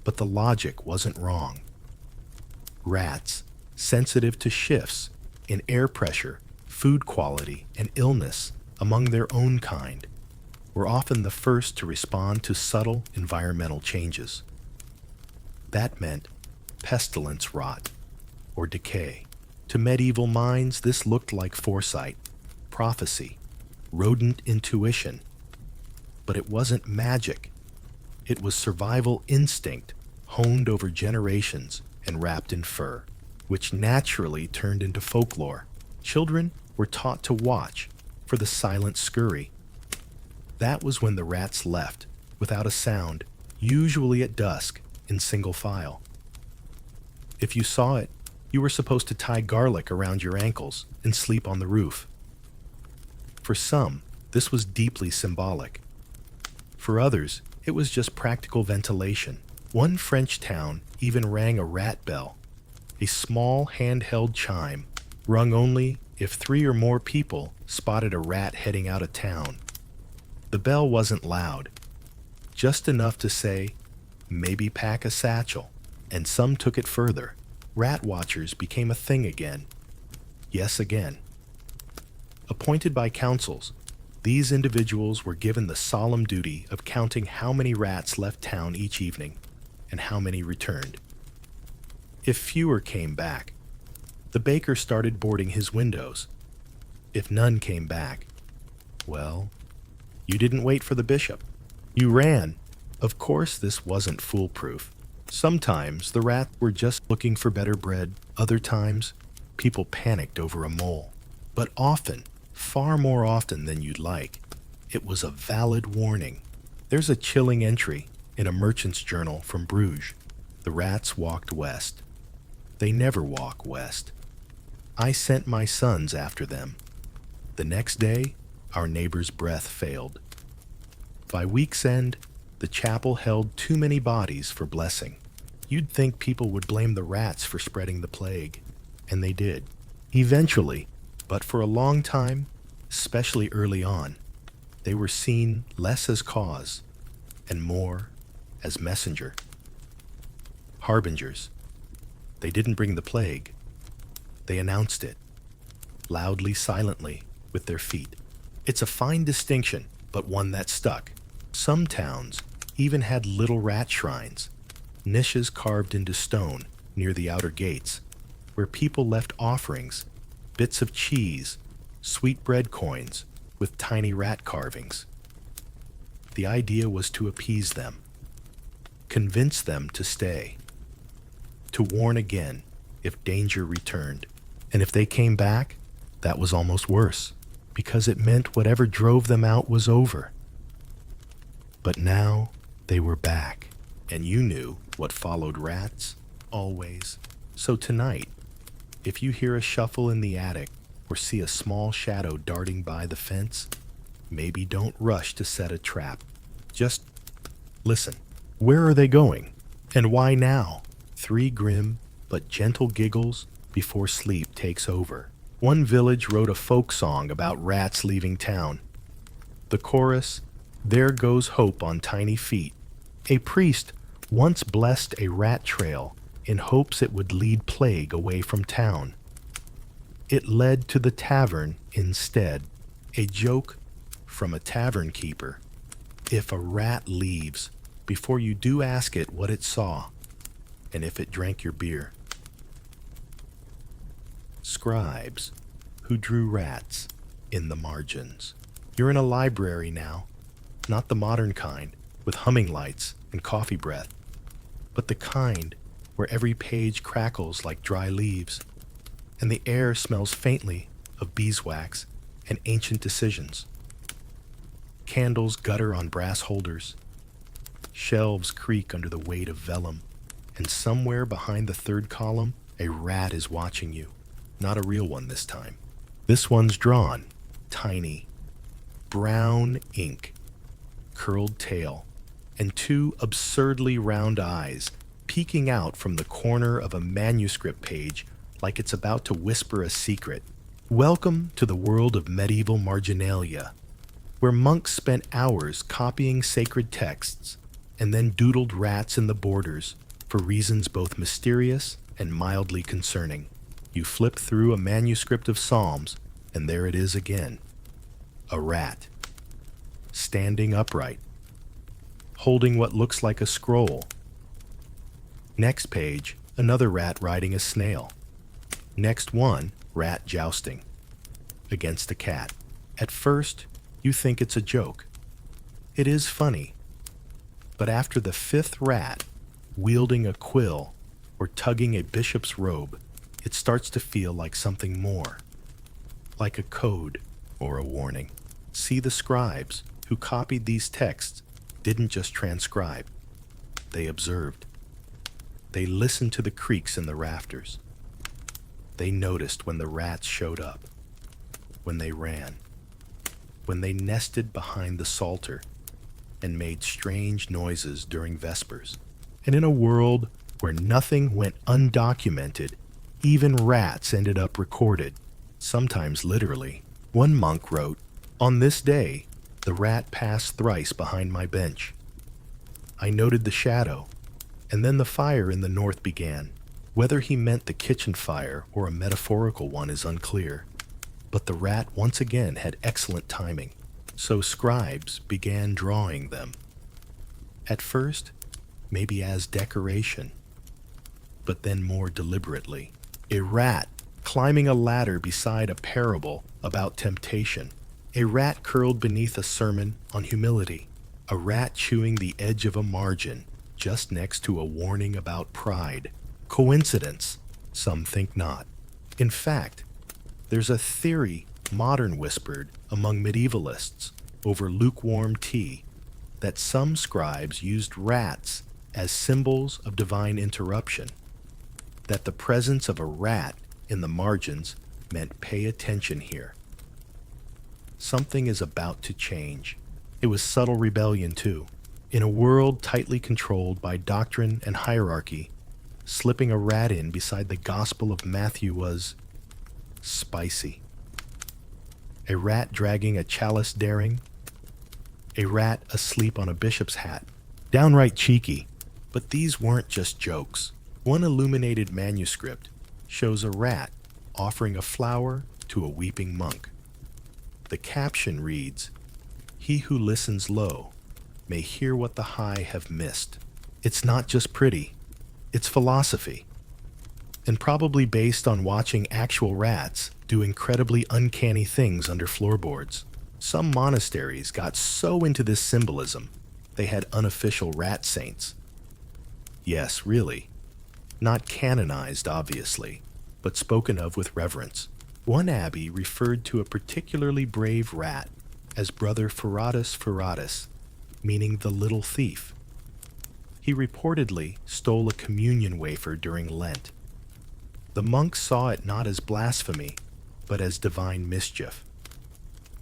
but the logic wasn't wrong. Rats, sensitive to shifts in air pressure, food quality, and illness among their own kind, were often the first to respond to subtle environmental changes. That meant pestilence rot or decay. To medieval minds, this looked like foresight, prophecy, rodent intuition. But it wasn't magic. It was survival instinct honed over generations and wrapped in fur, which naturally turned into folklore. Children were taught to watch for the silent scurry. That was when the rats left, without a sound, usually at dusk, in single file. If you saw it, you were supposed to tie garlic around your ankles and sleep on the roof. For some, this was deeply symbolic. For others, it was just practical ventilation. One French town even rang a rat bell, a small handheld chime, rung only if 3 or more people spotted a rat heading out of town. The bell wasn't loud, just enough to say, "Maybe pack a satchel," and some took it further. Rat watchers became a thing again. Yes, again. Appointed by councils, these individuals were given the solemn duty of counting how many rats left town each evening and how many returned. If fewer came back, the baker started boarding his windows. If none came back, well, you didn't wait for the bishop. You ran. Of course, this wasn't foolproof. Sometimes the rats were just looking for better bread. Other times, people panicked over a mole. But often, far more often than you'd like, it was a valid warning. There's a chilling entry in a merchant's journal from Bruges. The rats walked west. They never walk west. I sent my sons after them. The next day, our neighbor's breath failed. By week's end, the chapel held too many bodies for blessing. You'd think people would blame the rats for spreading the plague, and they did. Eventually, but for a long time, especially early on, they were seen less as cause and more as messenger. Harbingers. They didn't bring the plague. They announced it, loudly, silently, with their feet. It's a fine distinction, but one that stuck. Some towns even had little rat shrines, niches carved into stone near the outer gates, where people left offerings, bits of cheese, sweetbread coins with tiny rat carvings. The idea was to appease them, convince them to stay, to warn again if danger returned. And if they came back, that was almost worse, because it meant whatever drove them out was over. But now they were back, and you knew what followed rats always. So tonight, if you hear a shuffle in the attic or see a small shadow darting by the fence, maybe don't rush to set a trap. Just listen. Where are they going? And why now? 3 grim but gentle giggles before sleep takes over. One village wrote a folk song about rats leaving town. The chorus, "There goes hope on tiny feet." A priest once blessed a rat trail in hopes it would lead plague away from town. It led to the tavern instead. A joke from a tavern keeper. If a rat leaves, before you do ask it what it saw, and if it drank your beer. Scribes, who drew rats in the margins. You're in a library now, not the modern kind, with humming lights and coffee breath, but the kind where every page crackles like dry leaves, and the air smells faintly of beeswax and ancient decisions. Candles gutter on brass holders. Shelves creak under the weight of vellum, and somewhere behind the 3rd column, a rat is watching you. Not a real one this time. This one's drawn, tiny, brown ink, curled tail, and 2 absurdly round eyes peeking out from the corner of a manuscript page like it's about to whisper a secret. Welcome to the world of medieval marginalia, where monks spent hours copying sacred texts and then doodled rats in the borders for reasons both mysterious and mildly concerning. You flip through a manuscript of Psalms, and there it is again. A rat, standing upright, holding what looks like a scroll. Next page, another rat riding a snail. Next one, rat jousting against a cat. At first, you think it's a joke. It is funny. But after the 5th rat, wielding a quill or tugging a bishop's robe, it starts to feel like something more. Like a code or a warning. See, the scribes who copied these texts didn't just transcribe. They observed. They listened to the creaks in the rafters. They noticed when the rats showed up, when they ran, when they nested behind the psalter and made strange noises during vespers. And in a world where nothing went undocumented, even rats ended up recorded, sometimes literally. One monk wrote, "On this day, the rat passed thrice behind my bench. I noted the shadow, and then the fire in the north began." Whether he meant the kitchen fire or a metaphorical one is unclear, but the rat once again had excellent timing, so scribes began drawing them. At first, maybe as decoration, but then more deliberately. A rat climbing a ladder beside a parable about temptation. A rat curled beneath a sermon on humility. A rat chewing the edge of a margin just next to a warning about pride. Coincidence? Some think not. In fact, there's a theory modern whispered among medievalists over lukewarm tea that some scribes used rats as symbols of divine interruption, that the presence of a rat in the margins meant pay attention here. Something is about to change. It was subtle rebellion too. In a world tightly controlled by doctrine and hierarchy, slipping a rat in beside the Gospel of Matthew was spicy. A rat dragging a chalice daring. A rat asleep on a bishop's hat. Downright cheeky. But these weren't just jokes. One illuminated manuscript shows a rat offering a flower to a weeping monk. The caption reads, "He who listens low may hear what the high have missed." It's not just pretty, it's philosophy. And probably based on watching actual rats do incredibly uncanny things under floorboards. Some monasteries got so into this symbolism, they had unofficial rat saints. Yes, really. Not canonized, obviously, but spoken of with reverence. One abbey referred to a particularly brave rat as Brother Ferratus Ferratus, meaning the little thief. He reportedly stole a communion wafer during Lent. The monks saw it not as blasphemy, but as divine mischief.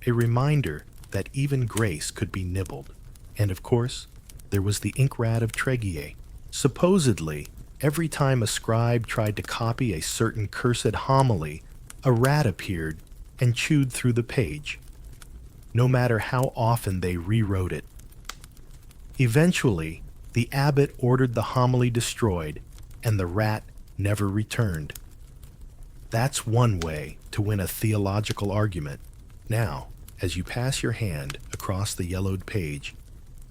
A reminder that even grace could be nibbled. And of course, there was the ink rat of Treguier. Supposedly, every time a scribe tried to copy a certain cursed homily, a rat appeared and chewed through the page, no matter how often they rewrote it. Eventually, the abbot ordered the homily destroyed, and the rat never returned. That's one way to win a theological argument. Now, as you pass your hand across the yellowed page,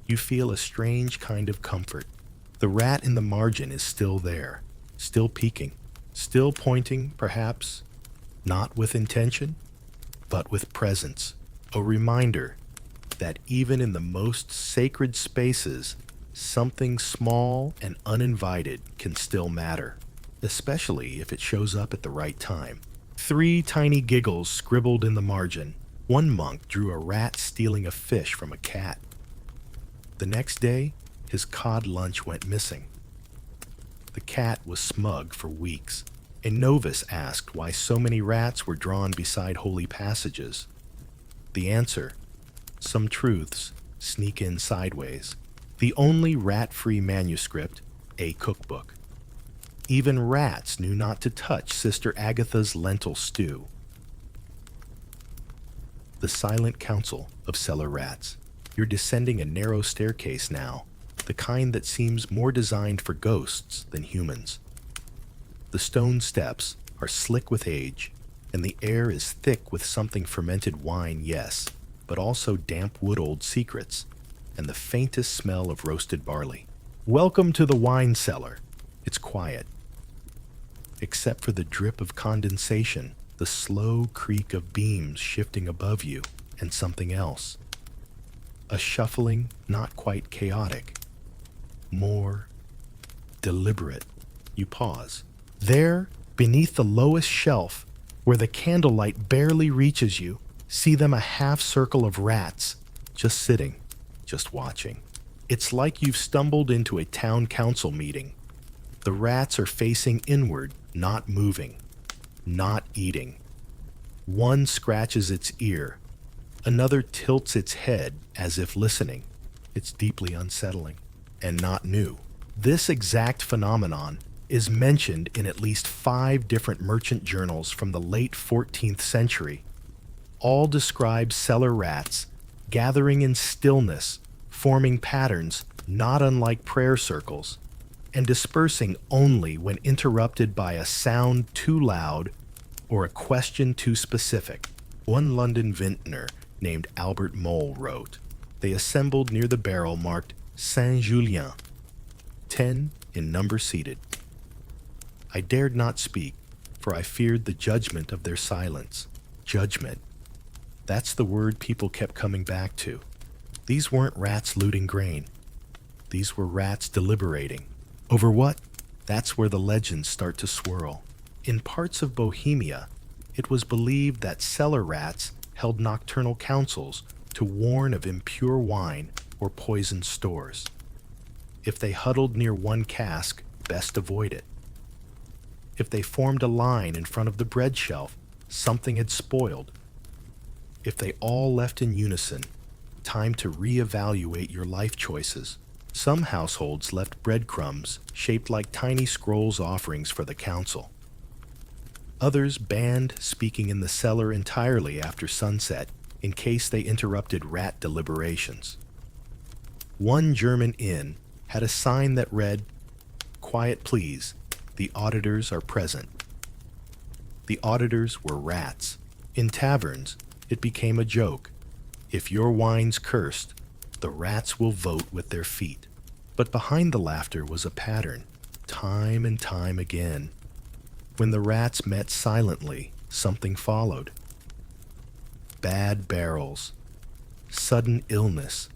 you feel a strange kind of comfort. The rat in the margin is still there, still peeking, still pointing, perhaps, not with intention, but with presence. A reminder that even in the most sacred spaces, something small and uninvited can still matter, especially if it shows up at the right time. 3 tiny giggles scribbled in the margin. One monk drew a rat stealing a fish from a cat. The next day, his cod lunch went missing. The cat was smug for weeks. A novice asked why so many rats were drawn beside holy passages. The answer: some truths sneak in sideways. The only rat-free manuscript, a cookbook. Even rats knew not to touch Sister Agatha's lentil stew. The silent council of cellar rats. You're descending a narrow staircase now, the kind that seems more designed for ghosts than humans. The stone steps are slick with age, and the air is thick with something fermented wine, yes, but also damp wood old secrets, and the faintest smell of roasted barley. Welcome to the wine cellar. It's quiet, except for the drip of condensation, the slow creak of beams shifting above you, and something else. A shuffling, not quite chaotic, more deliberate. You pause. There, beneath the lowest shelf, where the candlelight barely reaches you, see them a half circle of rats, just sitting, just watching. It's like you've stumbled into a town council meeting. The rats are facing inward, not moving, not eating. One scratches its ear. Another tilts its head as if listening. It's deeply unsettling and not new. This exact phenomenon is mentioned in at least 5 different merchant journals from the late 14th century. All describe cellar rats gathering in stillness, forming patterns not unlike prayer circles, and dispersing only when interrupted by a sound too loud or a question too specific. One London vintner named Albert Mole wrote, "They assembled near the barrel marked Saint-Julien, 10 in number seated. I dared not speak, for I feared the judgment of their silence." Judgment. That's the word people kept coming back to. These weren't rats looting grain. These were rats deliberating. Over what? That's where the legends start to swirl. In parts of Bohemia, it was believed that cellar rats held nocturnal councils to warn of impure wine or poisoned stores. If they huddled near one cask, best avoid it. If they formed a line in front of the bread shelf, something had spoiled. If they all left in unison, time to reevaluate your life choices. Some households left breadcrumbs shaped like tiny scrolls offerings for the council. Others banned speaking in the cellar entirely after sunset in case they interrupted rat deliberations. One German inn had a sign that read, "Quiet please, the auditors are present." The auditors were rats. In taverns, it became a joke. If your wine's cursed, the rats will vote with their feet. But behind the laughter was a pattern, time and time again. When the rats met silently, something followed. Bad barrels, sudden illness,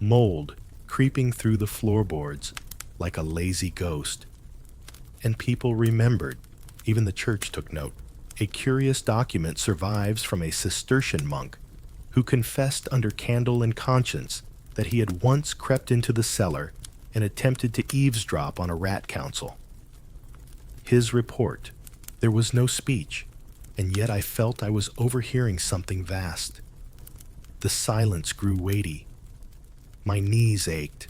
mold creeping through the floorboards like a lazy ghost. And people remembered. Even the church took note. A curious document survives from a Cistercian monk who confessed under candle and conscience that he had once crept into the cellar and attempted to eavesdrop on a rat council. His report. There was no speech, and yet I felt I was overhearing something vast. The silence grew weighty. My knees ached.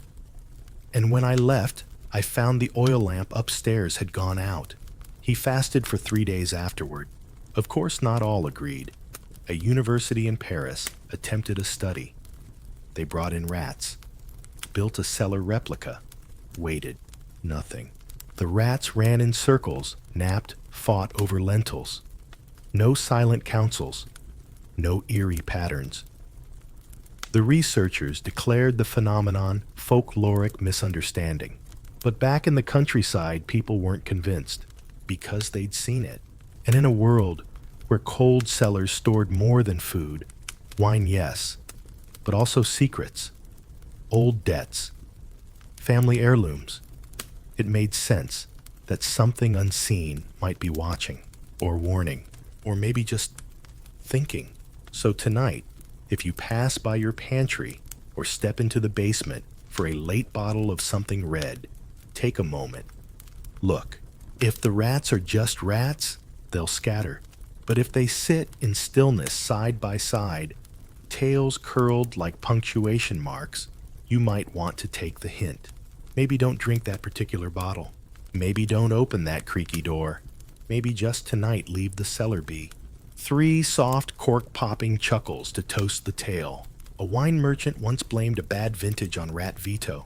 And when I left, I found the oil lamp upstairs had gone out. He fasted for 3 days afterward. Of course, not all agreed. A university in Paris attempted a study. They brought in rats, built a cellar replica, waited. Nothing. The rats ran in circles, napped, fought over lentils. No silent councils, no eerie patterns. The researchers declared the phenomenon folkloric misunderstanding. But back in the countryside, people weren't convinced because they'd seen it. And in a world where cold cellars stored more than food, wine, yes, but also secrets, old debts, family heirlooms, it made sense that something unseen might be watching, or warning, or maybe just thinking. So tonight, if you pass by your pantry or step into the basement for a late bottle of something red, take a moment. Look, if the rats are just rats, they'll scatter. But if they sit in stillness side by side, tails curled like punctuation marks, you might want to take the hint. Maybe don't drink that particular bottle. Maybe don't open that creaky door. Maybe just tonight leave the cellar be. 3 soft cork-popping chuckles to toast the tale. A wine merchant once blamed a bad vintage on rat veto.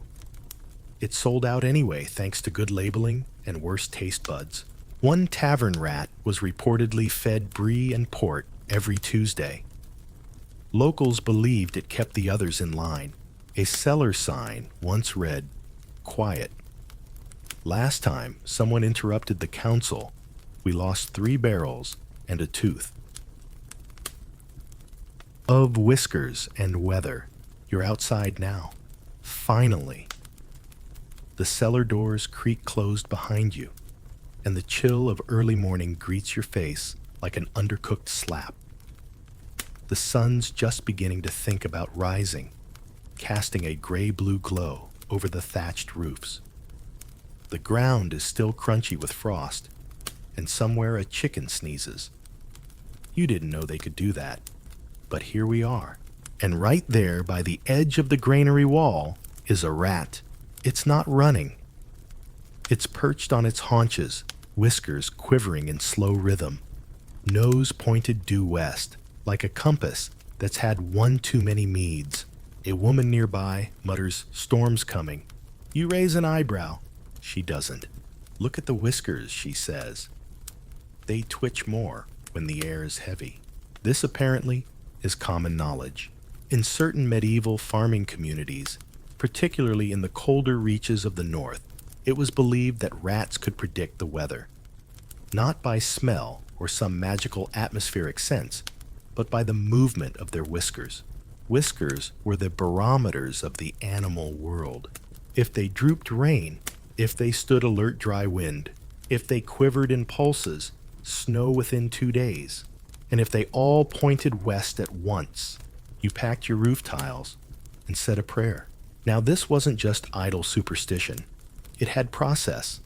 It sold out anyway thanks to good labeling and worse taste buds. One tavern rat was reportedly fed brie and port every Tuesday. Locals believed it kept the others in line. A cellar sign once read, "Quiet." Last time someone interrupted the council, we lost 3 barrels and a tooth. Of whiskers and weather, you're outside now. Finally. The cellar doors creak closed behind you, and the chill of early morning greets your face like an undercooked slap. The sun's just beginning to think about rising, casting a gray-blue glow over the thatched roofs. The ground is still crunchy with frost, and somewhere a chicken sneezes. You didn't know they could do that, but here we are. And right there by the edge of the granary wall is a rat. It's not running. It's perched on its haunches, whiskers quivering in slow rhythm, nose pointed due west, like a compass that's had one too many meads. A woman nearby mutters, "Storm's coming." You raise an eyebrow. She doesn't. "Look at the whiskers," she says. They twitch more when the air is heavy. This apparently is common knowledge. In certain medieval farming communities, particularly in the colder reaches of the north, it was believed that rats could predict the weather, not by smell or some magical atmospheric sense, but by the movement of their whiskers. Whiskers were the barometers of the animal world. If they drooped rain, if they stood alert dry wind, if they quivered in pulses, snow within 2 days, and if they all pointed west at once, you packed your roof tiles and said a prayer. Now this wasn't just idle superstition. It had process.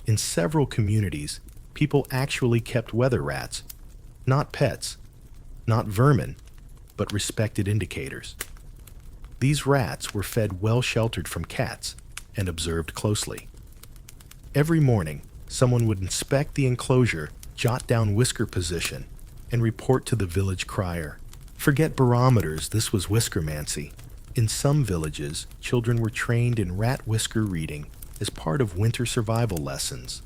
In several communities, people actually kept weather rats, not pets, not vermin, but respected indicators. These rats were fed well sheltered from cats and observed closely. Every morning, someone would inspect the enclosure, jot down whisker position, and report to the village crier. Forget barometers, this was whiskermancy. In some villages, children were trained in rat whisker reading as part of winter survival lessons,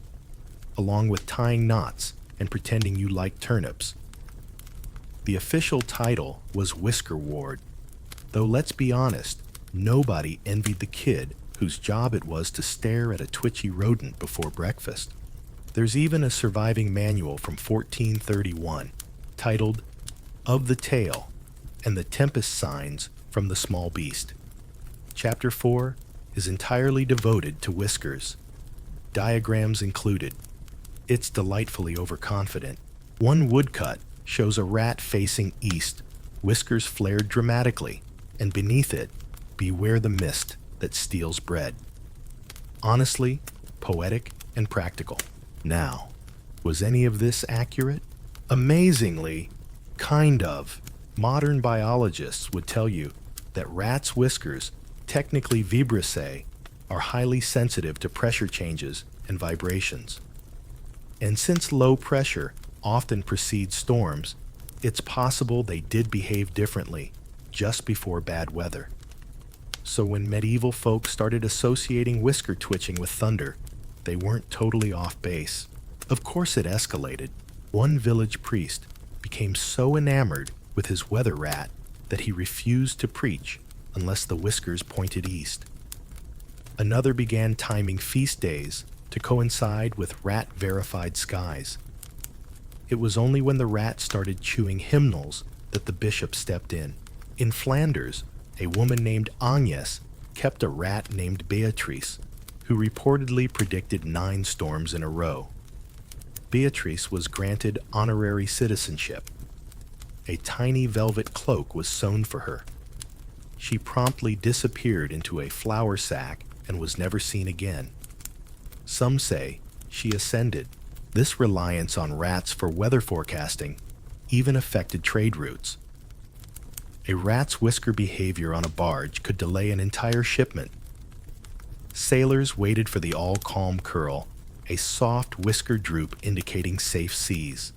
along with tying knots and pretending you liked turnips. The official title was Whisker Ward, though let's be honest, nobody envied the kid whose job it was to stare at a twitchy rodent before breakfast. There's even a surviving manual from 1431 titled Of the Tail and the Tempest Signs from the Small Beast. Chapter 4 is entirely devoted to whiskers, diagrams included. It's delightfully overconfident. One woodcut shows a rat facing east, whiskers flared dramatically, and beneath it, beware the mist. that steals bread. Honestly, poetic and practical. Now, was any of this accurate? Amazingly, kind of. Modern biologists would tell you that rats' whiskers, technically vibrissae, are highly sensitive to pressure changes and vibrations. And since low pressure often precedes storms, it's possible they did behave differently just before bad weather. So when medieval folk started associating whisker twitching with thunder, they weren't totally off base. Of course it escalated. One village priest became so enamored with his weather rat that he refused to preach unless the whiskers pointed east. Another began timing feast days to coincide with rat-verified skies. It was only when the rat started chewing hymnals that the bishop stepped in. In Flanders, a woman named Agnes kept a rat named Beatrice, who reportedly predicted 9 storms in a row. Beatrice was granted honorary citizenship. A tiny velvet cloak was sewn for her. She promptly disappeared into a flour sack and was never seen again. Some say she ascended. This reliance on rats for weather forecasting even affected trade routes. A rat's whisker behavior on a barge could delay an entire shipment. Sailors waited for the all-calm curl, a soft whisker droop indicating safe seas.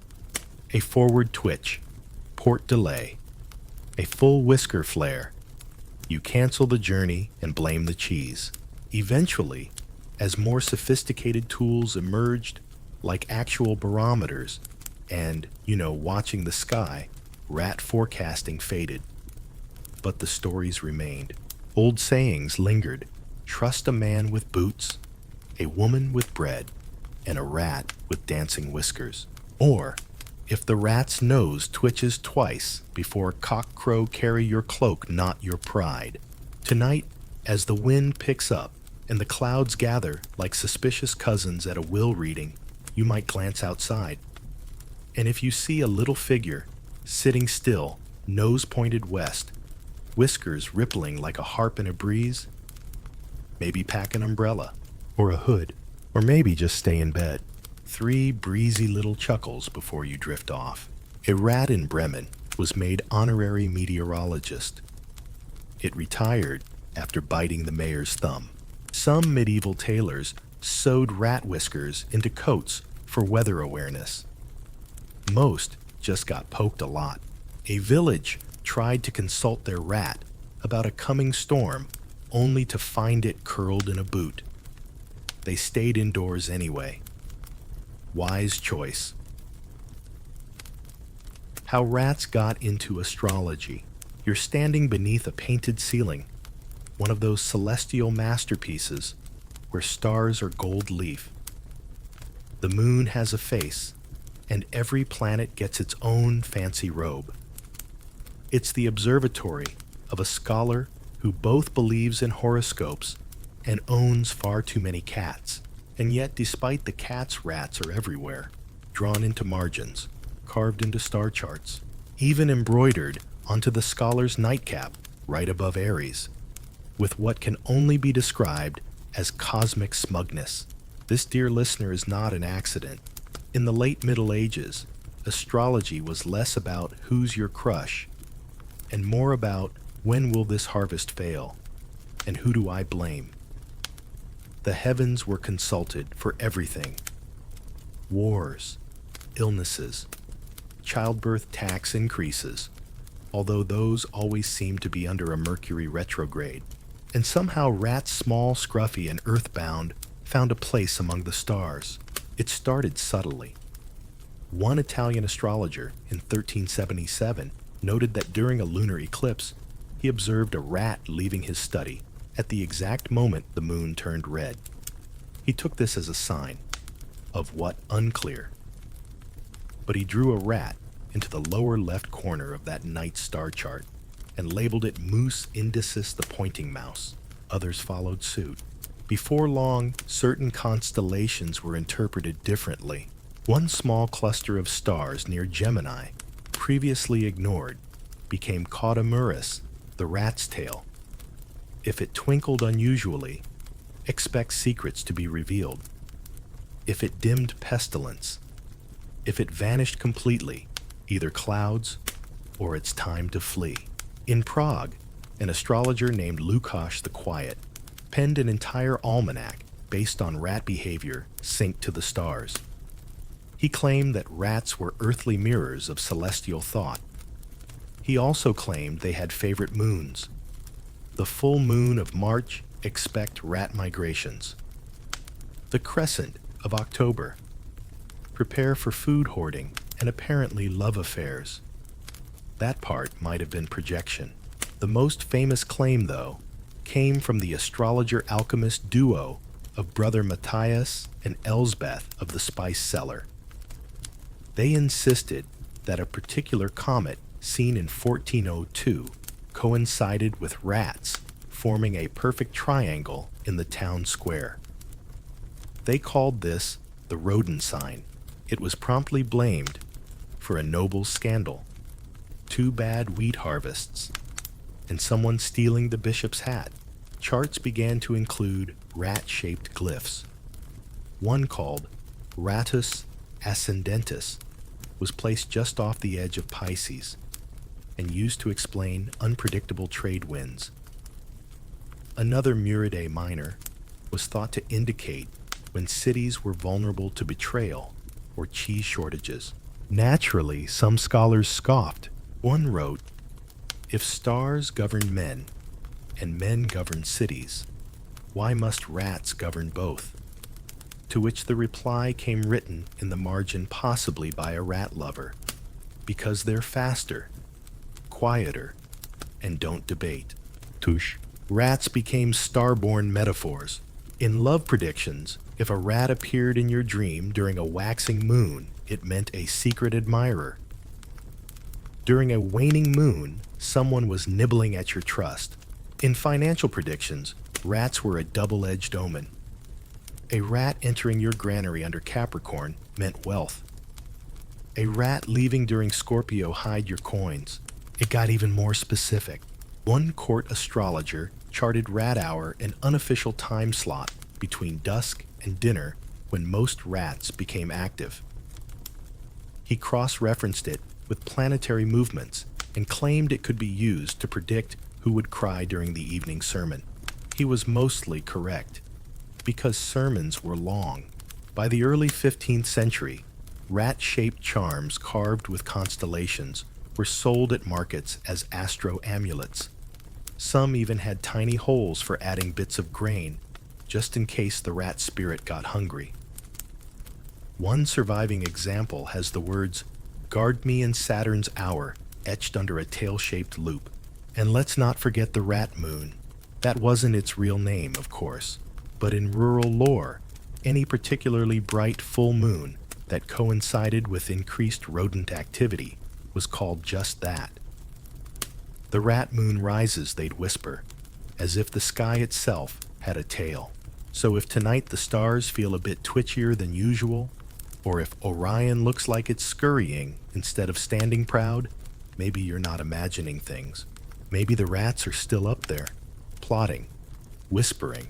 A forward twitch, port delay. A full whisker flare. You cancel the journey and blame the cheese. Eventually, as more sophisticated tools emerged, like actual barometers and, watching the sky, rat forecasting faded. But the stories remained. Old sayings lingered. Trust a man with boots, a woman with bread, and a rat with dancing whiskers. Or, if the rat's nose twitches twice before cock crow, carry your cloak, not your pride. Tonight, as the wind picks up and the clouds gather like suspicious cousins at a will reading, you might glance outside. And if you see a little figure sitting still, nose pointed west, whiskers rippling like a harp in a breeze, maybe pack an umbrella or a hood, or maybe just stay in bed. 3 breezy little chuckles before you drift off. A rat in Bremen was made honorary meteorologist. It retired after biting the mayor's thumb. Some medieval tailors sewed rat whiskers into coats for weather awareness. Most just got poked a lot. A village tried to consult their rat about a coming storm only to find it curled in a boot. They stayed indoors anyway. Wise choice. How rats got into astrology. You're standing beneath a painted ceiling, one of those celestial masterpieces where stars are gold leaf. The moon has a face, and every planet gets its own fancy robe. It's the observatory of a scholar who both believes in horoscopes and owns far too many cats. And yet, despite the cats, rats are everywhere, drawn into margins, carved into star charts, even embroidered onto the scholar's nightcap right above Aries, with what can only be described as cosmic smugness. This, dear listener, is not an accident. In the late Middle Ages, astrology was less about who's your crush and more about when will this harvest fail and who do I blame. The heavens were consulted for everything. Wars, illnesses, childbirth tax increases, although those always seem to be under a Mercury retrograde. And somehow rats, small, scruffy, and earthbound, found a place among the stars. It started subtly. One Italian astrologer in 1377 noted that during a lunar eclipse, he observed a rat leaving his study at the exact moment the moon turned red. He took this as a sign of what? Unclear. But he drew a rat into the lower left corner of that night star chart and labeled it Mus Indicis, the pointing mouse. Others followed suit. Before long, certain constellations were interpreted differently. One small cluster of stars near Gemini, previously ignored, became Caudamuris, the rat's tail. If it twinkled unusually, expect secrets to be revealed. If it dimmed pestilence, if it vanished completely, either clouds or it's time to flee. In Prague, an astrologer named Lukáš the Quiet penned an entire almanac based on rat behavior synced to the stars. He claimed that rats were earthly mirrors of celestial thought. He also claimed they had favorite moons. The full moon of March, expect rat migrations. The crescent of October, prepare for food hoarding and apparently love affairs. That part might have been projection. The most famous claim, though, came from the astrologer-alchemist duo of brother Matthias and Elsbeth of the Spice Cellar. They insisted that a particular comet seen in 1402 coincided with rats forming a perfect triangle in the town square. They called this the rodent sign. It was promptly blamed for a noble scandal, 2 bad wheat harvests, and someone stealing the bishop's hat. Charts began to include rat-shaped glyphs. One called Ratus Ascendentis was placed just off the edge of Pisces and used to explain unpredictable trade winds. Another Muridae Minor was thought to indicate when cities were vulnerable to betrayal or cheese shortages. Naturally, some scholars scoffed. One wrote, "If stars govern men, and men govern cities, why must rats govern both?" To which the reply came written in the margin, possibly by a rat lover, "Because they're faster, quieter, and don't debate." Touche. Rats became star-born metaphors. In love predictions, if a rat appeared in your dream during a waxing moon, it meant a secret admirer. During a waning moon, someone was nibbling at your trust. In financial predictions, rats were a double-edged omen. A rat entering your granary under Capricorn meant wealth. A rat leaving during Scorpio hide your coins. It got even more specific. One court astrologer charted rat hour, an unofficial time slot between dusk and dinner when most rats became active. He cross-referenced it with planetary movements and claimed it could be used to predict who would cry during the evening sermon. He was mostly correct, because sermons were long. By the early 15th century, rat-shaped charms carved with constellations were sold at markets as astro-amulets. Some even had tiny holes for adding bits of grain, just in case the rat spirit got hungry. One surviving example has the words, "Guard me in Saturn's hour," etched under a tail-shaped loop. And let's not forget the rat moon. That wasn't its real name, of course, but in rural lore, any particularly bright full moon that coincided with increased rodent activity was called just that. The rat moon rises, they'd whisper, as if the sky itself had a tail. So if tonight the stars feel a bit twitchier than usual, or if Orion looks like it's scurrying instead of standing proud, maybe you're not imagining things. Maybe the rats are still up there, plotting, whispering,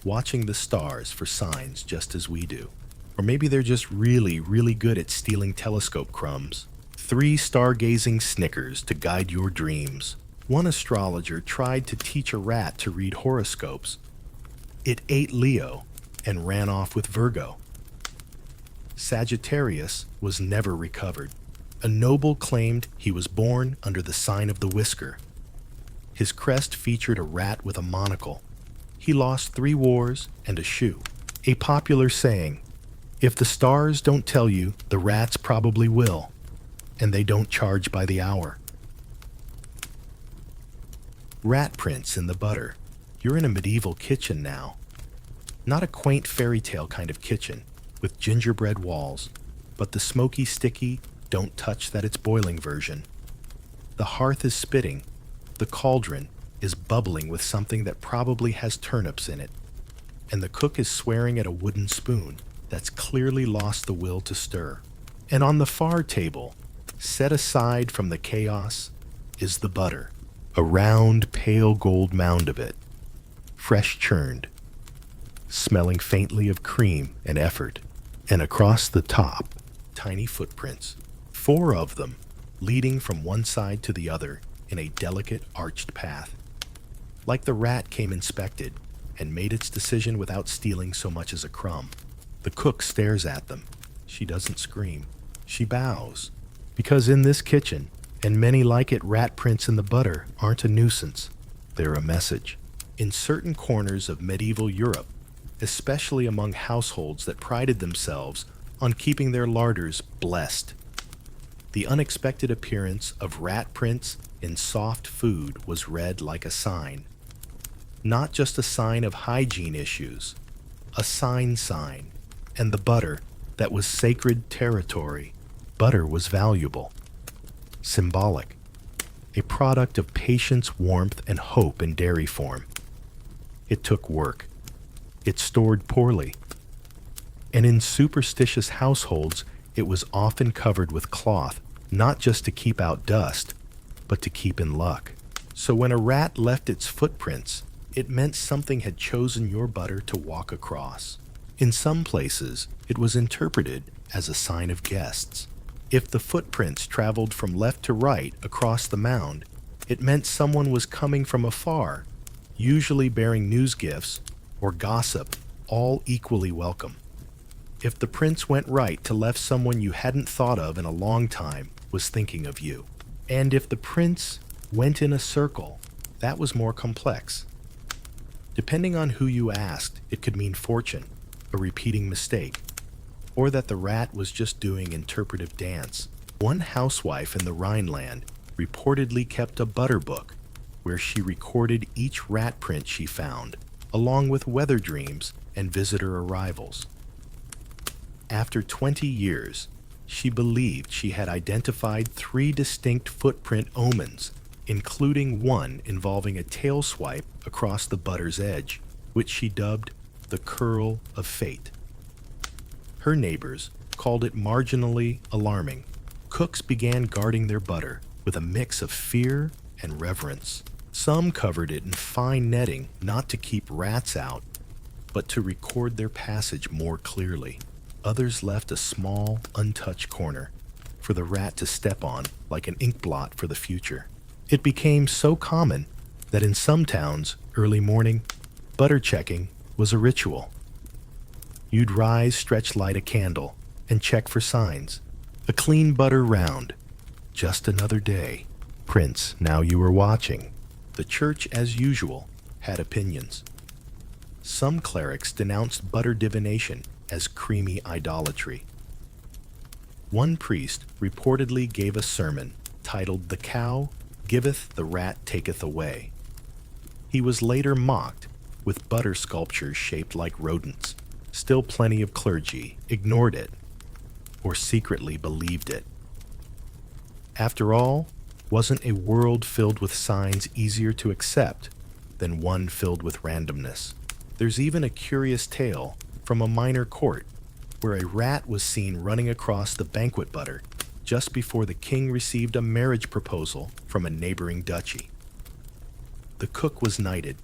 watching the stars for signs just as we do. Or maybe they're just really, really good at stealing telescope crumbs. 3 stargazing Snickers to guide your dreams. One astrologer tried to teach a rat to read horoscopes. It ate Leo and ran off with Virgo. Sagittarius was never recovered. A noble claimed he was born under the sign of the whisker. His crest featured a rat with a monocle. He lost 3 wars and a shoe. A popular saying, "If the stars don't tell you, the rats probably will, and they don't charge by the hour." Rat prints in the butter. You're in a medieval kitchen now. Not a quaint fairy tale kind of kitchen with gingerbread walls, but the smoky, sticky, don't touch that it's boiling version. The hearth is spitting. The cauldron is bubbling with something that probably has turnips in it. And the cook is swearing at a wooden spoon that's clearly lost the will to stir. And on the far table, set aside from the chaos, is the butter. A round, pale gold mound of it, fresh churned, smelling faintly of cream and effort. And across the top, tiny footprints, 4 of them, leading from one side to the other in a delicate arched path. Like the rat came inspected and made its decision without stealing so much as a crumb. The cook stares at them. She doesn't scream. She bows. Because in this kitchen, and many like it, rat prints in the butter aren't a nuisance. They're a message. In certain corners of medieval Europe, especially among households that prided themselves on keeping their larders blessed, the unexpected appearance of rat prints in soft food was read like a sign. Not just a sign of hygiene issues, a sign, and the butter that was sacred territory. Butter was valuable, symbolic, a product of patience, warmth, and hope in dairy form. It took work. It stored poorly. And in superstitious households, it was often covered with cloth, not just to keep out dust, but to keep in luck. So when a rat left its footprints, it meant something had chosen your butter to walk across. In some places, it was interpreted as a sign of guests. If the footprints traveled from left to right across the mound, it meant someone was coming from afar, usually bearing news gifts or gossip, all equally welcome. If the prints went right to left, someone you hadn't thought of in a long time was thinking of you. And if the prints went in a circle, that was more complex. Depending on who you asked, it could mean fortune, a repeating mistake, or that the rat was just doing interpretive dance. One housewife in the Rhineland reportedly kept a butter book where she recorded each rat print she found, along with weather dreams and visitor arrivals. After 20 years, she believed she had identified 3 distinct footprint omens, including one involving a tail swipe across the butter's edge, which she dubbed the curl of fate. Her neighbors called it marginally alarming. Cooks began guarding their butter with a mix of fear and reverence. Some covered it in fine netting, not to keep rats out, but to record their passage more clearly. Others left a small, untouched corner for the rat to step on like an ink blot for the future. It became so common that in some towns, early morning, butter checking was a ritual. You'd rise, stretch, light a candle, and check for signs. A clean butter round. Just another day. Prince, now you were watching. The church, as usual, had opinions. Some clerics denounced butter divination as creamy idolatry. One priest reportedly gave a sermon titled "The Cow Giveth, the Rat Taketh Away." He was later mocked with butter sculptures shaped like rodents. Still plenty of clergy ignored it or secretly believed it. After all, wasn't a world filled with signs easier to accept than one filled with randomness? There's even a curious tale from a minor court where a rat was seen running across the banquet butter just before the king received a marriage proposal from a neighboring duchy. The cook was knighted.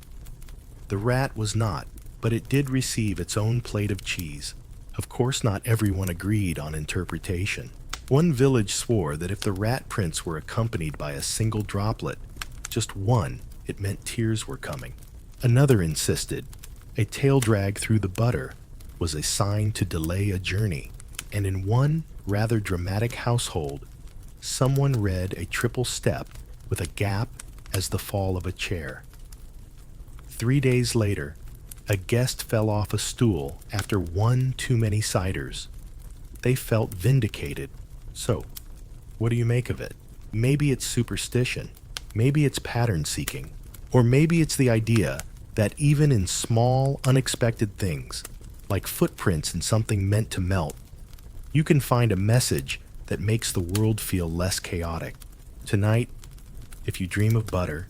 The rat was not, but it did receive its own plate of cheese. Of course, not everyone agreed on interpretation. One village swore that if the rat prints were accompanied by a single droplet, just one, it meant tears were coming. Another insisted a tail drag through the butter was a sign to delay a journey. And in one rather dramatic household, someone read a triple step with a gap as the fall of a chair. 3 days later, a guest fell off a stool after one too many ciders. They felt vindicated. So, what do you make of it? Maybe it's superstition, maybe it's pattern seeking, or maybe it's the idea that even in small, unexpected things, like footprints in something meant to melt, you can find a message that makes the world feel less chaotic. Tonight, if you dream of butter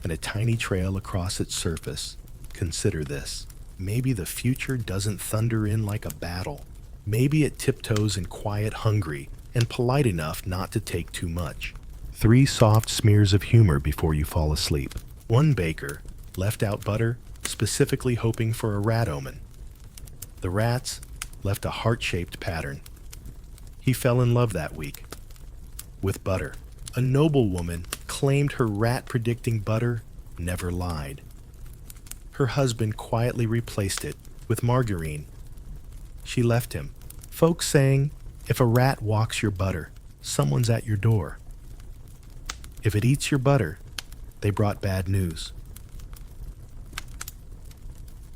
and a tiny trail across its surface, consider this. Maybe the future doesn't thunder in like a battle. Maybe it tiptoes in quiet, hungry, and polite enough not to take too much. 3 soft smears of humor before you fall asleep. One baker left out butter, specifically hoping for a rat omen. The rats left a heart-shaped pattern. He fell in love that week with butter. A noblewoman claimed her rat-predicting butter never lied. Her husband quietly replaced it with margarine. She left him. Folks saying, if a rat walks your butter, someone's at your door. If it eats your butter, they brought bad news.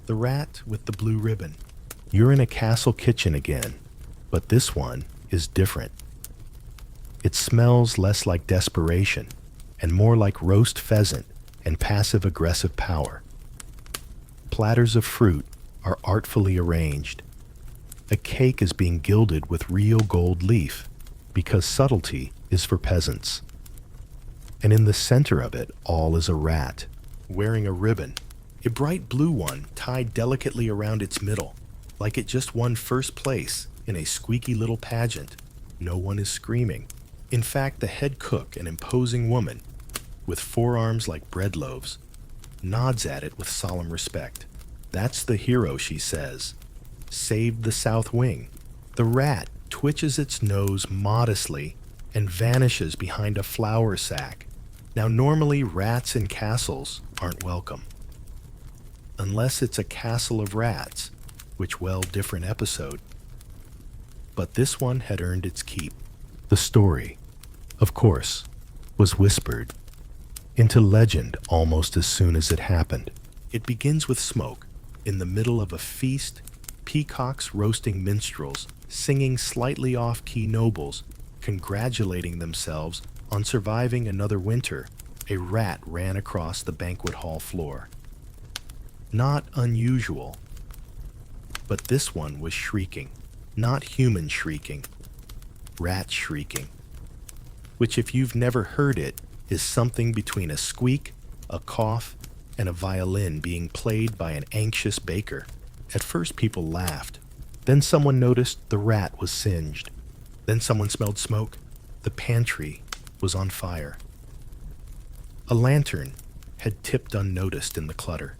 The rat with the blue ribbon. You're in a castle kitchen again, but this one is different. It smells less like desperation and more like roast pheasant and passive-aggressive power. Platters of fruit are artfully arranged. A cake is being gilded with real gold leaf because subtlety is for peasants. And in the center of it all is a rat, wearing a ribbon, a bright blue one tied delicately around its middle, like it just won first place in a squeaky little pageant. No one is screaming. In fact, the head cook, an imposing woman, with forearms like bread loaves, nods at it with solemn respect. That's the hero, she says. Saved the south wing. The rat twitches its nose modestly and vanishes behind a flour sack. Now, normally rats in castles aren't welcome. Unless it's a castle of rats, which, well, different episode. But this one had earned its keep. The story, of course, was whispered into legend almost as soon as it happened. It begins with smoke. In the middle of a feast, peacocks roasting minstrels, singing slightly off-key nobles, congratulating themselves on surviving another winter. A rat ran across the banquet hall floor. Not unusual, but this one was shrieking. Not human shrieking, rat shrieking, which, if you've never heard it, is something between a squeak, a cough, and a violin being played by an anxious baker. At first people laughed. Then someone noticed the rat was singed. Then someone smelled smoke. The pantry was on fire. A lantern had tipped unnoticed in the clutter.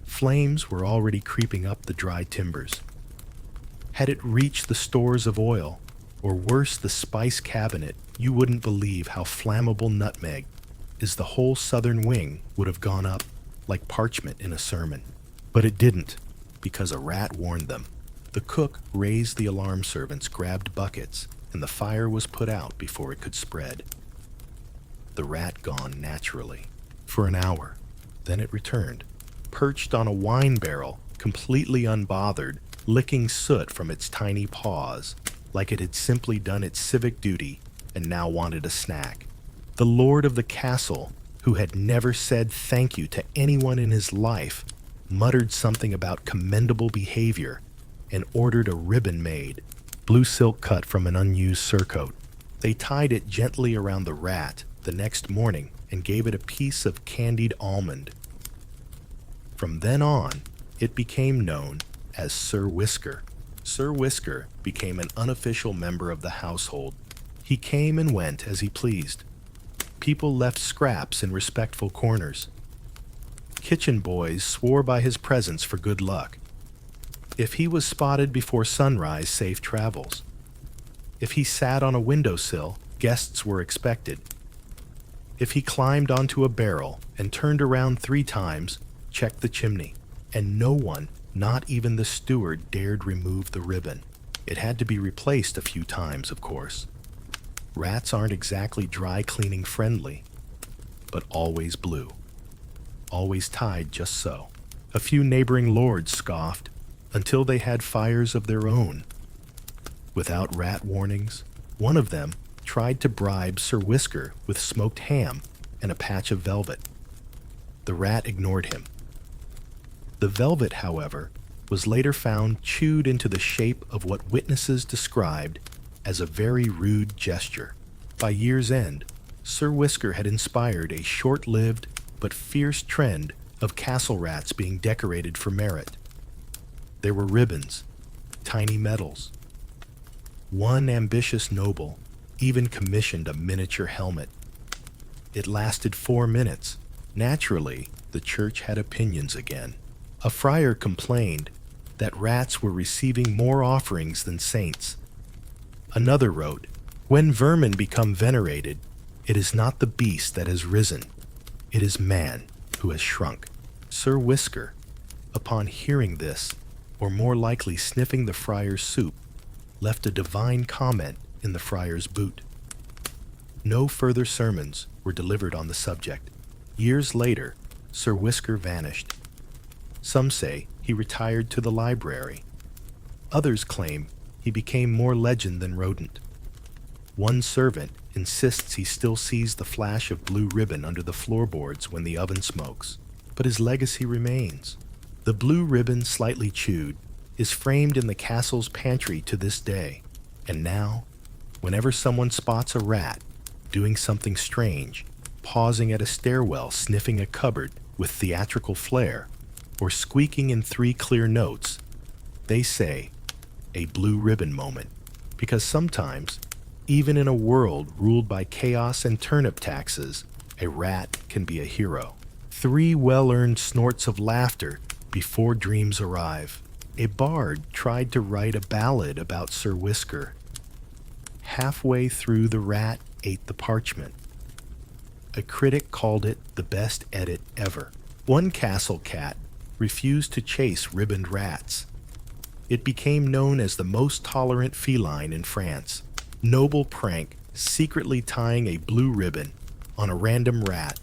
Flames were already creeping up the dry timbers. Had it reached the stores of oil, or worse, the spice cabinet, you wouldn't believe how flammable nutmeg is. The whole southern wing would have gone up like parchment in a sermon. But it didn't, because a rat warned them. The cook raised the alarm servants, grabbed buckets, and the fire was put out before it could spread. The rat gone naturally. For an hour. Then it returned, perched on a wine barrel, completely unbothered, licking soot from its tiny paws, like it had simply done its civic duty and now wanted a snack. The lord of the castle, who had never said thank you to anyone in his life, muttered something about commendable behavior and ordered a ribbon made, blue silk cut from an unused surcoat. They tied it gently around the rat the next morning and gave it a piece of candied almond. From then on, it became known as Sir Whisker. Sir Whisker became an unofficial member of the household. He came and went as he pleased. People left scraps in respectful corners. Kitchen boys swore by his presence for good luck. If he was spotted before sunrise, safe travels. If he sat on a windowsill, guests were expected. If he climbed onto a barrel and turned around 3 times, check the chimney. And no one, not even the steward, dared remove the ribbon. It had to be replaced a few times, of course. Rats aren't exactly dry cleaning friendly, but always blue. Always tied just so. A few neighboring lords scoffed until they had fires of their own. Without rat warnings, one of them tried to bribe Sir Whisker with smoked ham and a patch of velvet. The rat ignored him. The velvet, however, was later found chewed into the shape of what witnesses described as a very rude gesture. By year's end, Sir Whisker had inspired a short-lived but fierce trend of castle rats being decorated for merit. There were ribbons, tiny medals. One ambitious noble even commissioned a miniature helmet. It lasted 4 minutes. Naturally, the church had opinions again. A friar complained that rats were receiving more offerings than saints. Another wrote, "When vermin become venerated, it is not the beast that has risen, it is man who has shrunk." Sir Whisker, upon hearing this, or more likely sniffing the friar's soup, left a divine comment in the friar's boot. No further sermons were delivered on the subject. Years later, Sir Whisker vanished. Some say he retired to the library. Others claim he became more legend than rodent. One servant insists he still sees the flash of blue ribbon under the floorboards when the oven smokes, but his legacy remains. The blue ribbon, slightly chewed, is framed in the castle's pantry to this day, and now, whenever someone spots a rat doing something strange, pausing at a stairwell sniffing a cupboard with theatrical flair, or squeaking in 3 clear notes, they say, a blue ribbon moment, because sometimes, even in a world ruled by chaos and turnip taxes, a rat can be a hero. 3 well-earned snorts of laughter before dreams arrive. A bard tried to write a ballad about Sir Whisker. Halfway through, the rat ate the parchment. A critic called it the best edit ever. One castle cat refused to chase ribboned rats. It became known as the most tolerant feline in France. Noble prank, secretly tying a blue ribbon on a random rat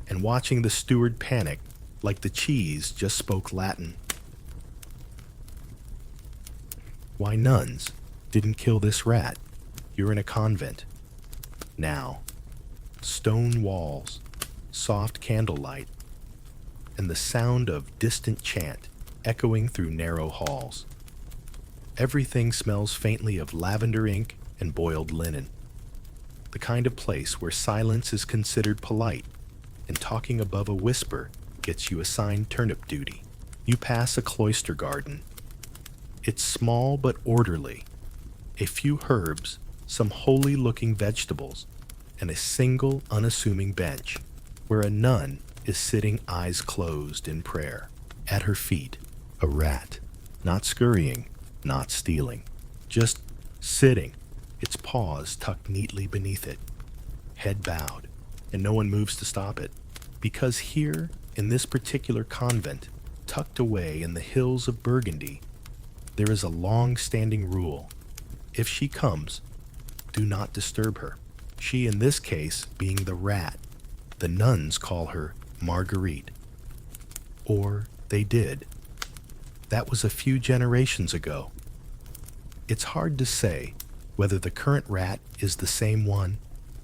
and watching the steward panic like the cheese just spoke Latin. Why, nuns didn't kill this rat. You're in a convent. Now, stone walls, soft candlelight, and the sound of distant chant echoing through narrow halls. Everything smells faintly of lavender ink and boiled linen. The kind of place where silence is considered polite and talking above a whisper gets you assigned turnip duty. You pass a cloister garden. It's small but orderly. A few herbs, some holy-looking vegetables, and a single unassuming bench where a nun is sitting eyes closed in prayer. At her feet, a rat, not scurrying, not stealing, just sitting, its paws tucked neatly beneath it, head bowed, and no one moves to stop it. Because here, in this particular convent, tucked away in the hills of Burgundy, there is a long-standing rule. If she comes, do not disturb her. She, in this case, being the rat. The nuns call her Marguerite. Or they did. That was a few generations ago. It's hard to say whether the current rat is the same one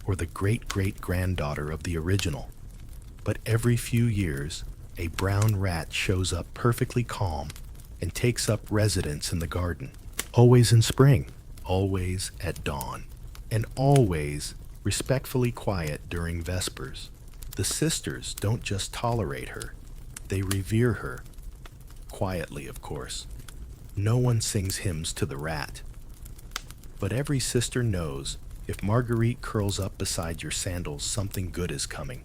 or the great-great-granddaughter of the original. But every few years, a brown rat shows up perfectly calm and takes up residence in the garden. Always in spring, always at dawn, and always respectfully quiet during vespers. The sisters don't just tolerate her, they revere her. Quietly, of course. No one sings hymns to the rat. But every sister knows if Marguerite curls up beside your sandals, something good is coming.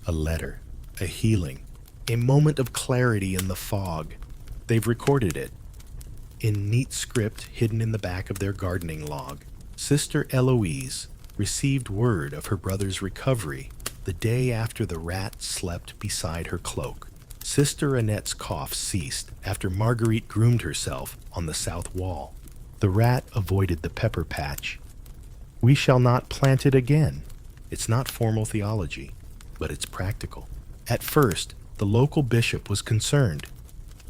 A letter, a healing, a moment of clarity in the fog. They've recorded it in neat script hidden in the back of their gardening log. Sister Eloise received word of her brother's recovery the day after the rat slept beside her cloak. Sister Annette's cough ceased after Marguerite groomed herself on the south wall. The rat avoided the pepper patch. We shall not plant it again. It's not formal theology, but it's practical. At first, the local bishop was concerned.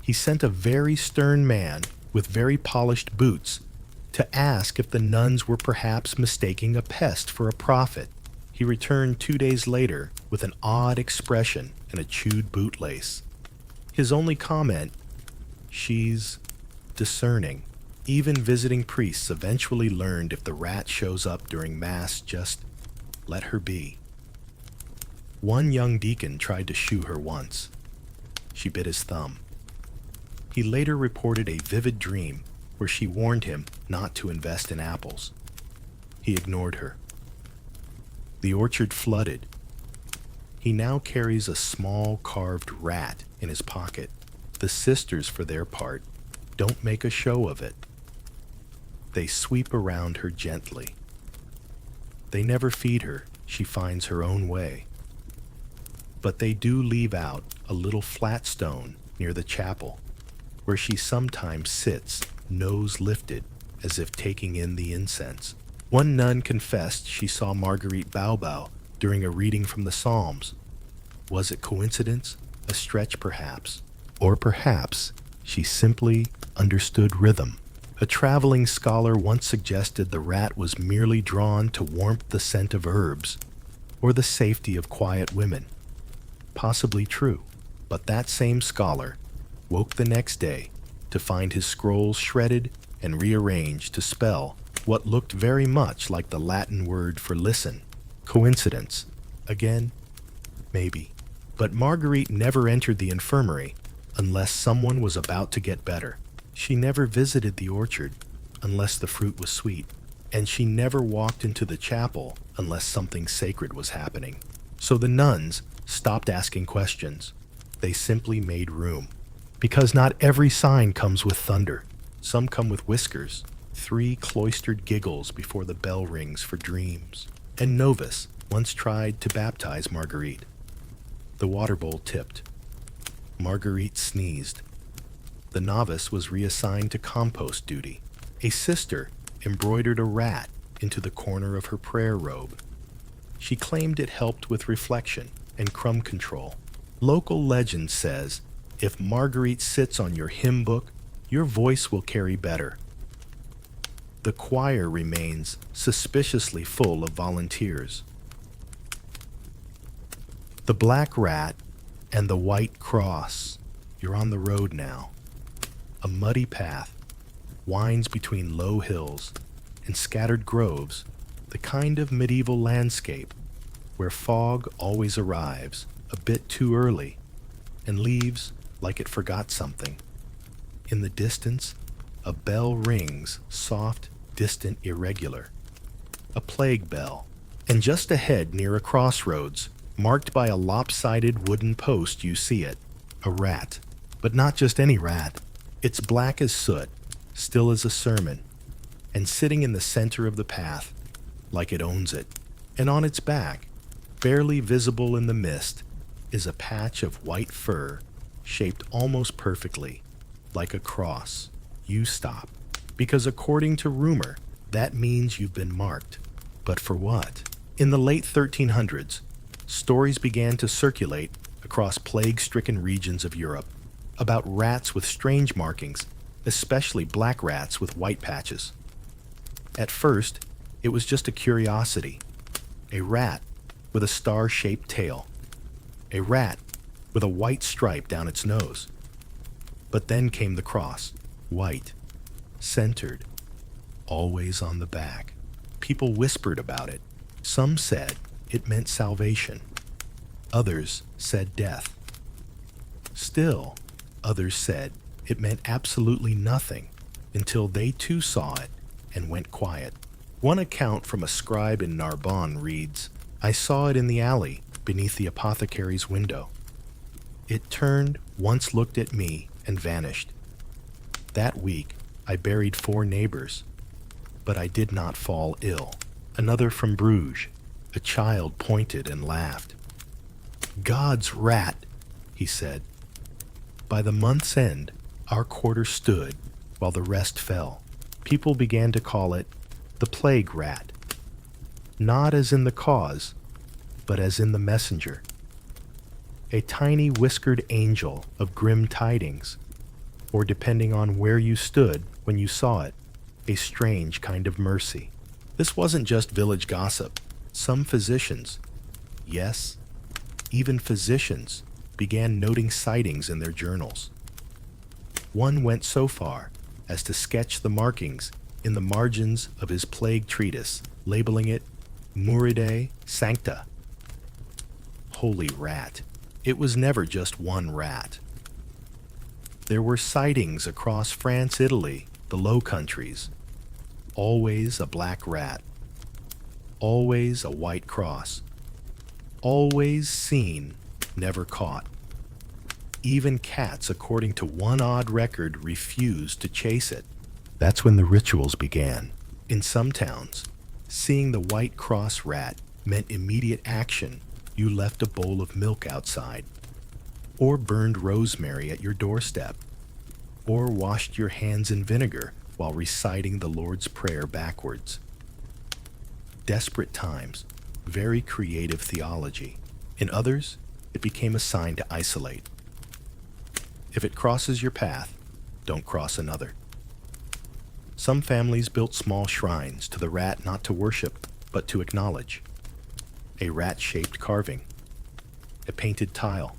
He sent a very stern man with very polished boots to ask if the nuns were perhaps mistaking a pest for a prophet. He returned 2 days later with an odd expression and a chewed bootlace. His only comment, "She's discerning." Even visiting priests eventually learned if the rat shows up during Mass, just let her be. One young deacon tried to shoo her once. She bit his thumb. He later reported a vivid dream where she warned him not to invest in apples. He ignored her. The orchard flooded. He now carries a small carved rat in his pocket. The sisters, for their part, don't make a show of it. They sweep around her gently. They never feed her. She finds her own way. But they do leave out a little flat stone near the chapel, where she sometimes sits, nose lifted, as if taking in the incense. One nun confessed she saw Marguerite bow during a reading from the Psalms. Was it coincidence? A stretch, perhaps? Or perhaps she simply understood rhythm. A traveling scholar once suggested the rat was merely drawn to warmth the scent of herbs, or the safety of quiet women. Possibly true, but that same scholar woke the next day to find his scrolls shredded and rearranged to spell what looked very much like the Latin word for listen. Coincidence? Again? Maybe. But Marguerite never entered the infirmary unless someone was about to get better. She never visited the orchard unless the fruit was sweet, and she never walked into the chapel unless something sacred was happening. So the nuns stopped asking questions. They simply made room. Because not every sign comes with thunder. Some come with whiskers, 3 cloistered giggles before the bell rings for dreams. And Novus once tried to baptize Marguerite. The water bowl tipped. Marguerite sneezed. The novice was reassigned to compost duty. A sister embroidered a rat into the corner of her prayer robe. She claimed it helped with reflection and crumb control. Local legend says, if Marguerite sits on your hymn book, your voice will carry better. The choir remains suspiciously full of volunteers. The black rat and the white cross. You're on the road now. A muddy path winds between low hills and scattered groves, the kind of medieval landscape where fog always arrives a bit too early and leaves like it forgot something. In the distance, a bell rings, soft, distant, irregular. A plague bell. And just ahead, near a crossroads, marked by a lopsided wooden post, you see it. A rat. But not just any rat. It's black as soot, still as a sermon, and sitting in the center of the path, like it owns it. And on its back, barely visible in the mist, is a patch of white fur, shaped almost perfectly, like a cross. You stop, because according to rumor, that means you've been marked. But for what? In the late 1300s, stories began to circulate across plague-stricken regions of Europe about rats with strange markings, especially black rats with white patches. At first, it was just a curiosity. A rat with a star-shaped tail. A rat with a white stripe down its nose. But then came the cross, white, centered, always on the back. People whispered about it. Some said it meant salvation. Others said death. Still, others said it meant absolutely nothing until they too saw it and went quiet. One account from a scribe in Narbonne reads, I saw it in the alley beneath the apothecary's window. It turned, once looked at me, and vanished. That week, I buried 4 neighbors, but I did not fall ill. Another from Bruges, a child pointed and laughed. God's rat, he said. By the month's end, our quarter stood while the rest fell. People began to call it the plague rat, not as in the cause, but as in the messenger. A tiny whiskered angel of grim tidings, or depending on where you stood when you saw it, a strange kind of mercy. This wasn't just village gossip. Some physicians, yes, even physicians, began noting sightings in their journals. One went so far as to sketch the markings in the margins of his plague treatise, labeling it Muridae Sancta. Holy rat. It was never just one rat. There were sightings across France, Italy, the Low Countries. Always a black rat. always a white cross. Always seen, never caught. Even cats, according to one odd record, refused to chase it. That's when the rituals began. In some towns, seeing the white cross rat meant immediate action. You left a bowl of milk outside, or burned rosemary at your doorstep, or washed your hands in vinegar while reciting the Lord's Prayer backwards. Desperate times, very creative theology. In others, it became a sign to isolate. If it crosses your path, don't cross another. Some families built small shrines to the rat, not to worship, but to acknowledge. A rat-shaped carving, a painted tile.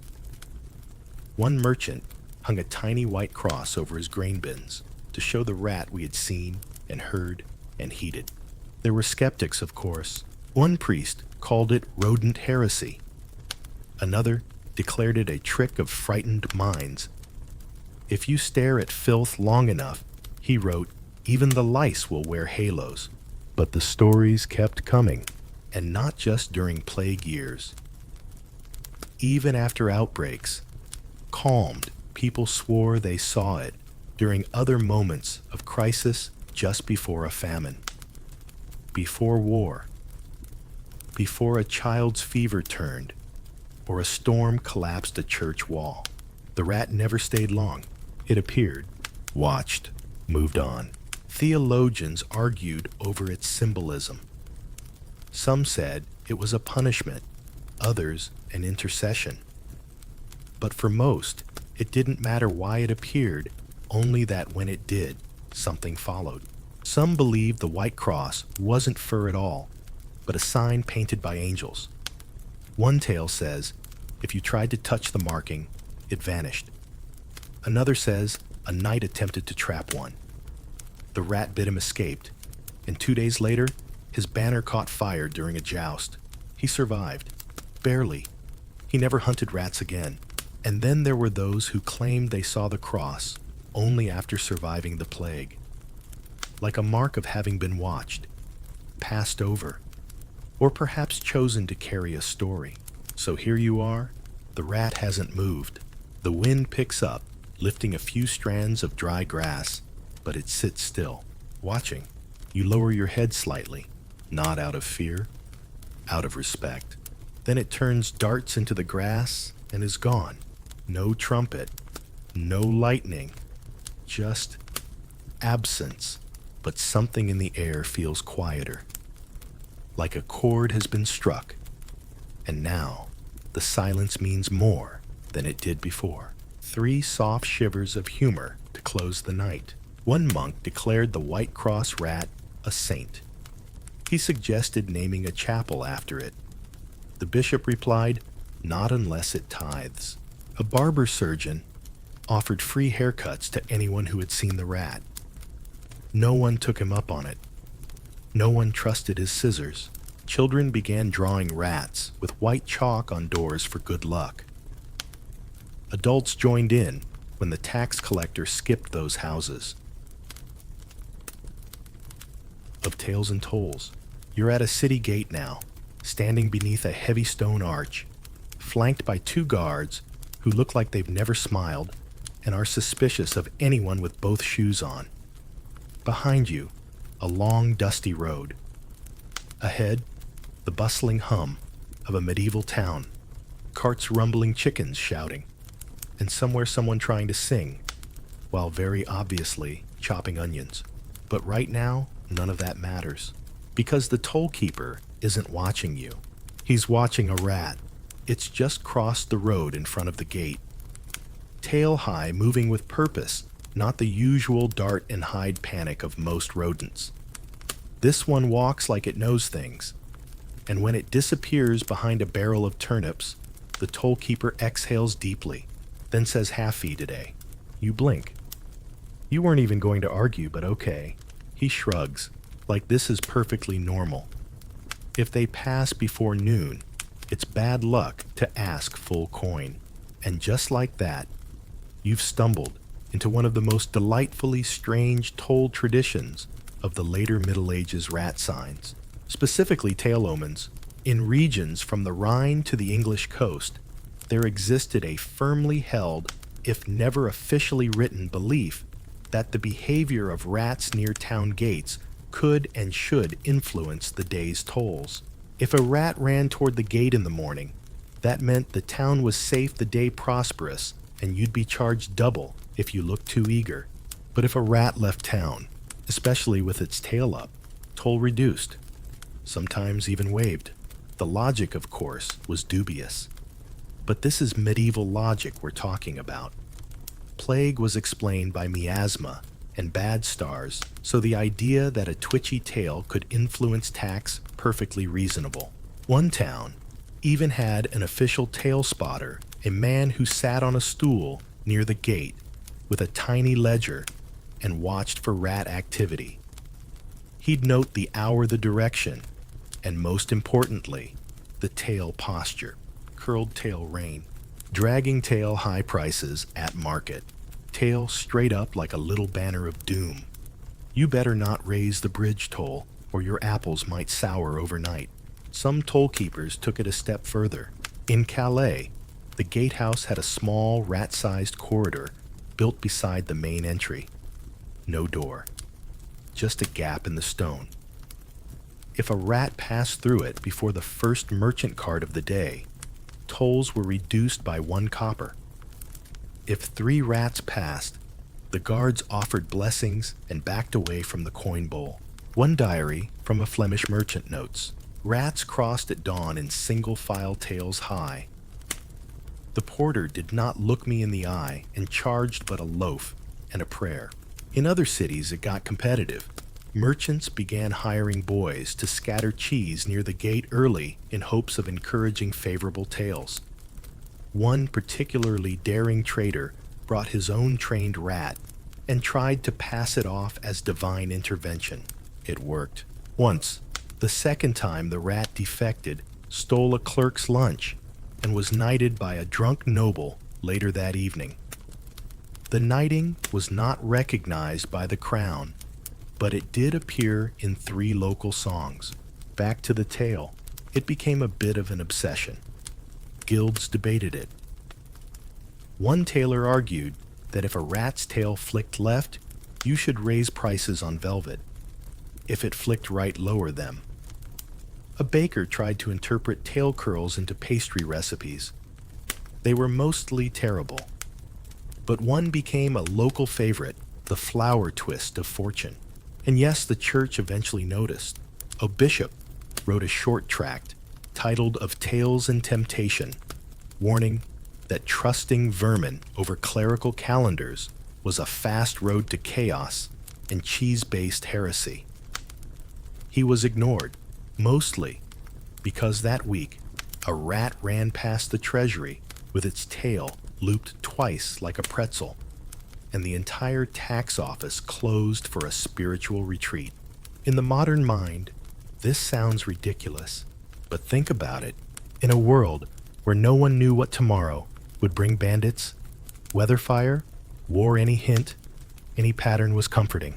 One merchant hung a tiny white cross over his grain bins to show the rat we had seen and heard and heeded. There were skeptics, of course. One priest called it rodent heresy. Another declared it a trick of frightened minds. If you stare at filth long enough, he wrote, even the lice will wear halos. But the stories kept coming, and not just during plague years. Even after outbreaks, calmed, people swore they saw it during other moments of crisis, just before a famine, before war, before a child's fever turned, or a storm collapsed a church wall. The rat never stayed long. It appeared, watched, moved on. Theologians argued over its symbolism. Some said it was a punishment, others an intercession. But for most, it didn't matter why it appeared, only that when it did, something followed. Some believed the white cross wasn't fur at all, but a sign painted by angels. One tale says, if you tried to touch the marking, it vanished. Another says, a knight attempted to trap one. The rat bit him escaped, and 2 days later, his banner caught fire during a joust. He survived. Barely. He never hunted rats again. And then there were those who claimed they saw the cross only after surviving the plague. Like a mark of having been watched, passed over, or perhaps chosen to carry a story. So here you are. The rat hasn't moved. The wind picks up, lifting a few strands of dry grass, but it sits still, watching. You lower your head slightly, not out of fear, out of respect. Then it turns, darts into the grass, and is gone. No trumpet, no lightning, just absence. But something in the air feels quieter, like a chord has been struck, and now the silence means more than it did before. 3 soft shivers of humor to close the night. One monk declared the white cross rat a saint. He suggested naming a chapel after it. The bishop replied, not unless it tithes. A barber surgeon offered free haircuts to anyone who had seen the rat. No one took him up on it. No one trusted his scissors. Children began drawing rats with white chalk on doors for good luck. Adults joined in when the tax collector skipped those houses. Of tales and tolls, you're at a city gate now, standing beneath a heavy stone arch, flanked by 2 guards who look like they've never smiled and are suspicious of anyone with both shoes on. Behind you, a long, dusty road. Ahead, the bustling hum of a medieval town, carts rumbling, chickens shouting, and somewhere someone trying to sing, while very obviously chopping onions. But right now, none of that matters, because the toll keeper isn't watching you. He's watching a rat. It's just crossed the road in front of the gate. Tail high, moving with purpose, not the usual dart and hide panic of most rodents. This one walks like it knows things, and when it disappears behind a barrel of turnips, the toll keeper exhales deeply, then says, half fee today. You blink. You weren't even going to argue, but okay. He shrugs, like this is perfectly normal. If they pass before noon, it's bad luck to ask full coin. And just like that, you've stumbled into one of the most delightfully strange told traditions of the later Middle Ages rat signs. specifically tail omens. In regions from the Rhine to the English coast, there existed a firmly held, if never officially written, belief that the behavior of rats near town gates could and should influence the day's tolls. If a rat ran toward the gate in the morning, that meant the town was safe, the day prosperous, and you'd be charged double if you looked too eager. But if a rat left town, especially with its tail up, toll reduced, sometimes even waived. The logic, of course, was dubious. But this is medieval logic we're talking about. Plague was explained by miasma and bad stars, so the idea that a twitchy tail could influence tax perfectly reasonable. One town even had an official tail spotter, a man who sat on a stool near the gate with a tiny ledger and watched for rat activity. He'd note the hour, the direction, and most importantly, the tail posture. Curled tail rain, dragging tail high prices at market, tail straight up like a little banner of doom. You better not raise the bridge toll, or your apples might sour overnight. Some toll keepers took it a step further. In Calais, the gatehouse had a small rat-sized corridor built beside the main entry. No door, just a gap in the stone. If a rat passed through it before the first merchant cart of the day, tolls were reduced by 1 copper. If 3 rats passed, the guards offered blessings and backed away from the coin bowl. One diary from a Flemish merchant notes, rats crossed at dawn in single file tails high. The porter did not look me in the eye and charged but a loaf and a prayer. In other cities it got competitive. Merchants began hiring boys to scatter cheese near the gate early in hopes of encouraging favorable tails. One particularly daring trader brought his own trained rat and tried to pass it off as divine intervention. It worked. Once, the second time the rat defected, stole a clerk's lunch, and was knighted by a drunk noble later that evening. The knighting was not recognized by the crown, but it did appear in 3 local songs. Back to the tail, it became a bit of an obsession. Guilds debated it. One tailor argued that if a rat's tail flicked left, you should raise prices on velvet. If it flicked right, lower them. A baker tried to interpret tail curls into pastry recipes. They were mostly terrible. But one became a local favorite, the flower twist of fortune. And yes, the church eventually noticed. A bishop wrote a short tract titled Of Tales and Temptation, warning that trusting vermin over clerical calendars was a fast road to chaos and cheese-based heresy. He was ignored, mostly because that week a rat ran past the treasury with its tail looped twice like a pretzel, and the entire tax office closed for a spiritual retreat. In the modern mind, this sounds ridiculous, but think about it. In a world where no one knew what tomorrow would bring, bandits, weather fire, war, any hint, any pattern was comforting.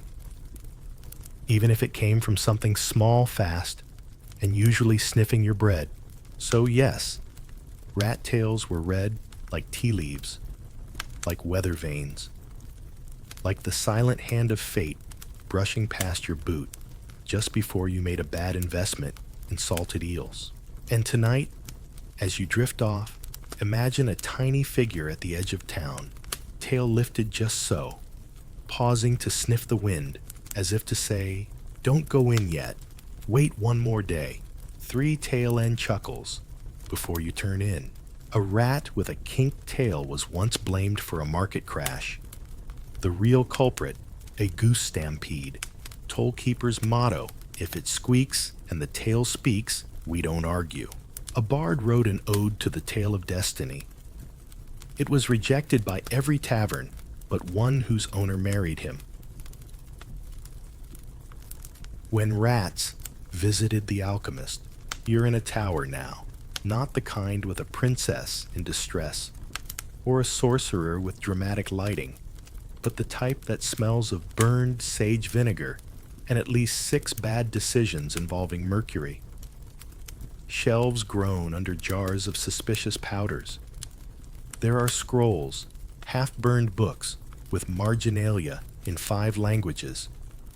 Even if it came from something small, fast, and usually sniffing your bread. So yes, rat tails were red like tea leaves, like weather vanes, like the silent hand of fate brushing past your boot just before you made a bad investment in salted eels. And tonight, as you drift off, imagine a tiny figure at the edge of town, tail lifted just so, pausing to sniff the wind, as if to say, "Don't go in yet. Wait one more day." 3 tail end chuckles before you turn in. A rat with a kinked tail was once blamed for a market crash. The real culprit, a goose stampede. Toll keeper's motto, if it squeaks and the tail speaks, we don't argue. A bard wrote an ode to the tail of destiny. It was rejected by every tavern but one whose owner married him. When rats visited the alchemist, you're in a tower now, not the kind with a princess in distress, or a sorcerer with dramatic lighting, but the type that smells of burned sage vinegar and at least 6 bad decisions involving mercury. Shelves groan under jars of suspicious powders. There are scrolls, half-burned books with marginalia in 5 languages,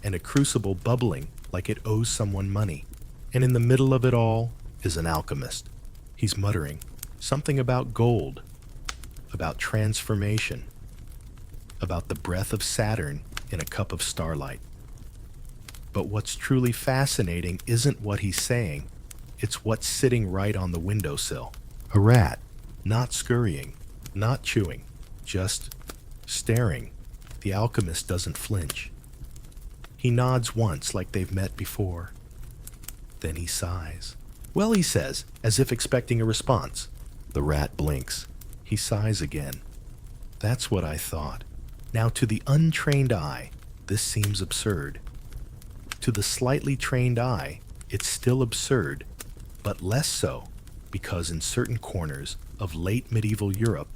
and a crucible bubbling like it owes someone money. And in the middle of it all is an alchemist. He's muttering something about gold, about transformation, about the breath of Saturn in a cup of starlight. But what's truly fascinating isn't what he's saying, it's what's sitting right on the windowsill. A rat, not scurrying, not chewing, just staring. The alchemist doesn't flinch. He nods once like they've met before. Then he sighs. "Well," he says, as if expecting a response. The rat blinks. He sighs again. "That's what I thought." Now, to the untrained eye, this seems absurd. To the slightly trained eye, it's still absurd, but less so, because in certain corners of late medieval Europe,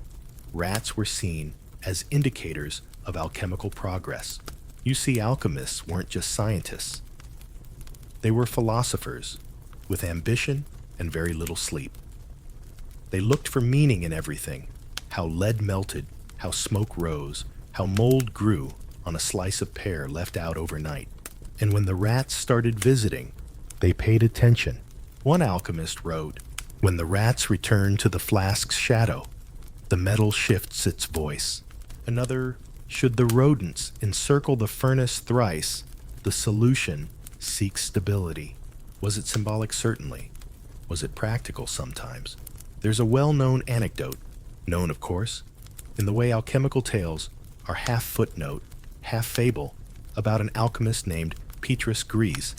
rats were seen as indicators of alchemical progress. You see, alchemists weren't just scientists. They were philosophers, with ambition and very little sleep. They looked for meaning in everything, how lead melted, how smoke rose, how mold grew on a slice of pear left out overnight. And when the rats started visiting, they paid attention. One alchemist wrote, "When the rats return to the flask's shadow, the metal shifts its voice." Another, "Should the rodents encircle the furnace thrice, the solution seeks stability." Was it symbolic? Certainly. Was it practical? Sometimes. There's a well-known anecdote, known, of course, in the way alchemical tales are half footnote, half fable, about an alchemist named Petrus Gries.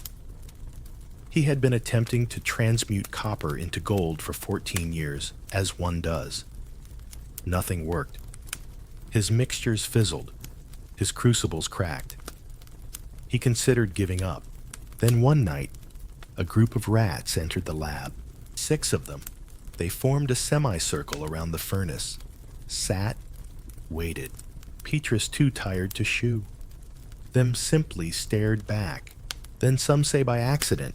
He had been attempting to transmute copper into gold for 14 years, as one does. Nothing worked. His mixtures fizzled. His crucibles cracked. He considered giving up. Then one night, a group of rats entered the lab. 6 of them. They formed a semicircle around the furnace, sat, waited. Petrus, too tired to shoo. Them simply stared back. Then, some say by accident,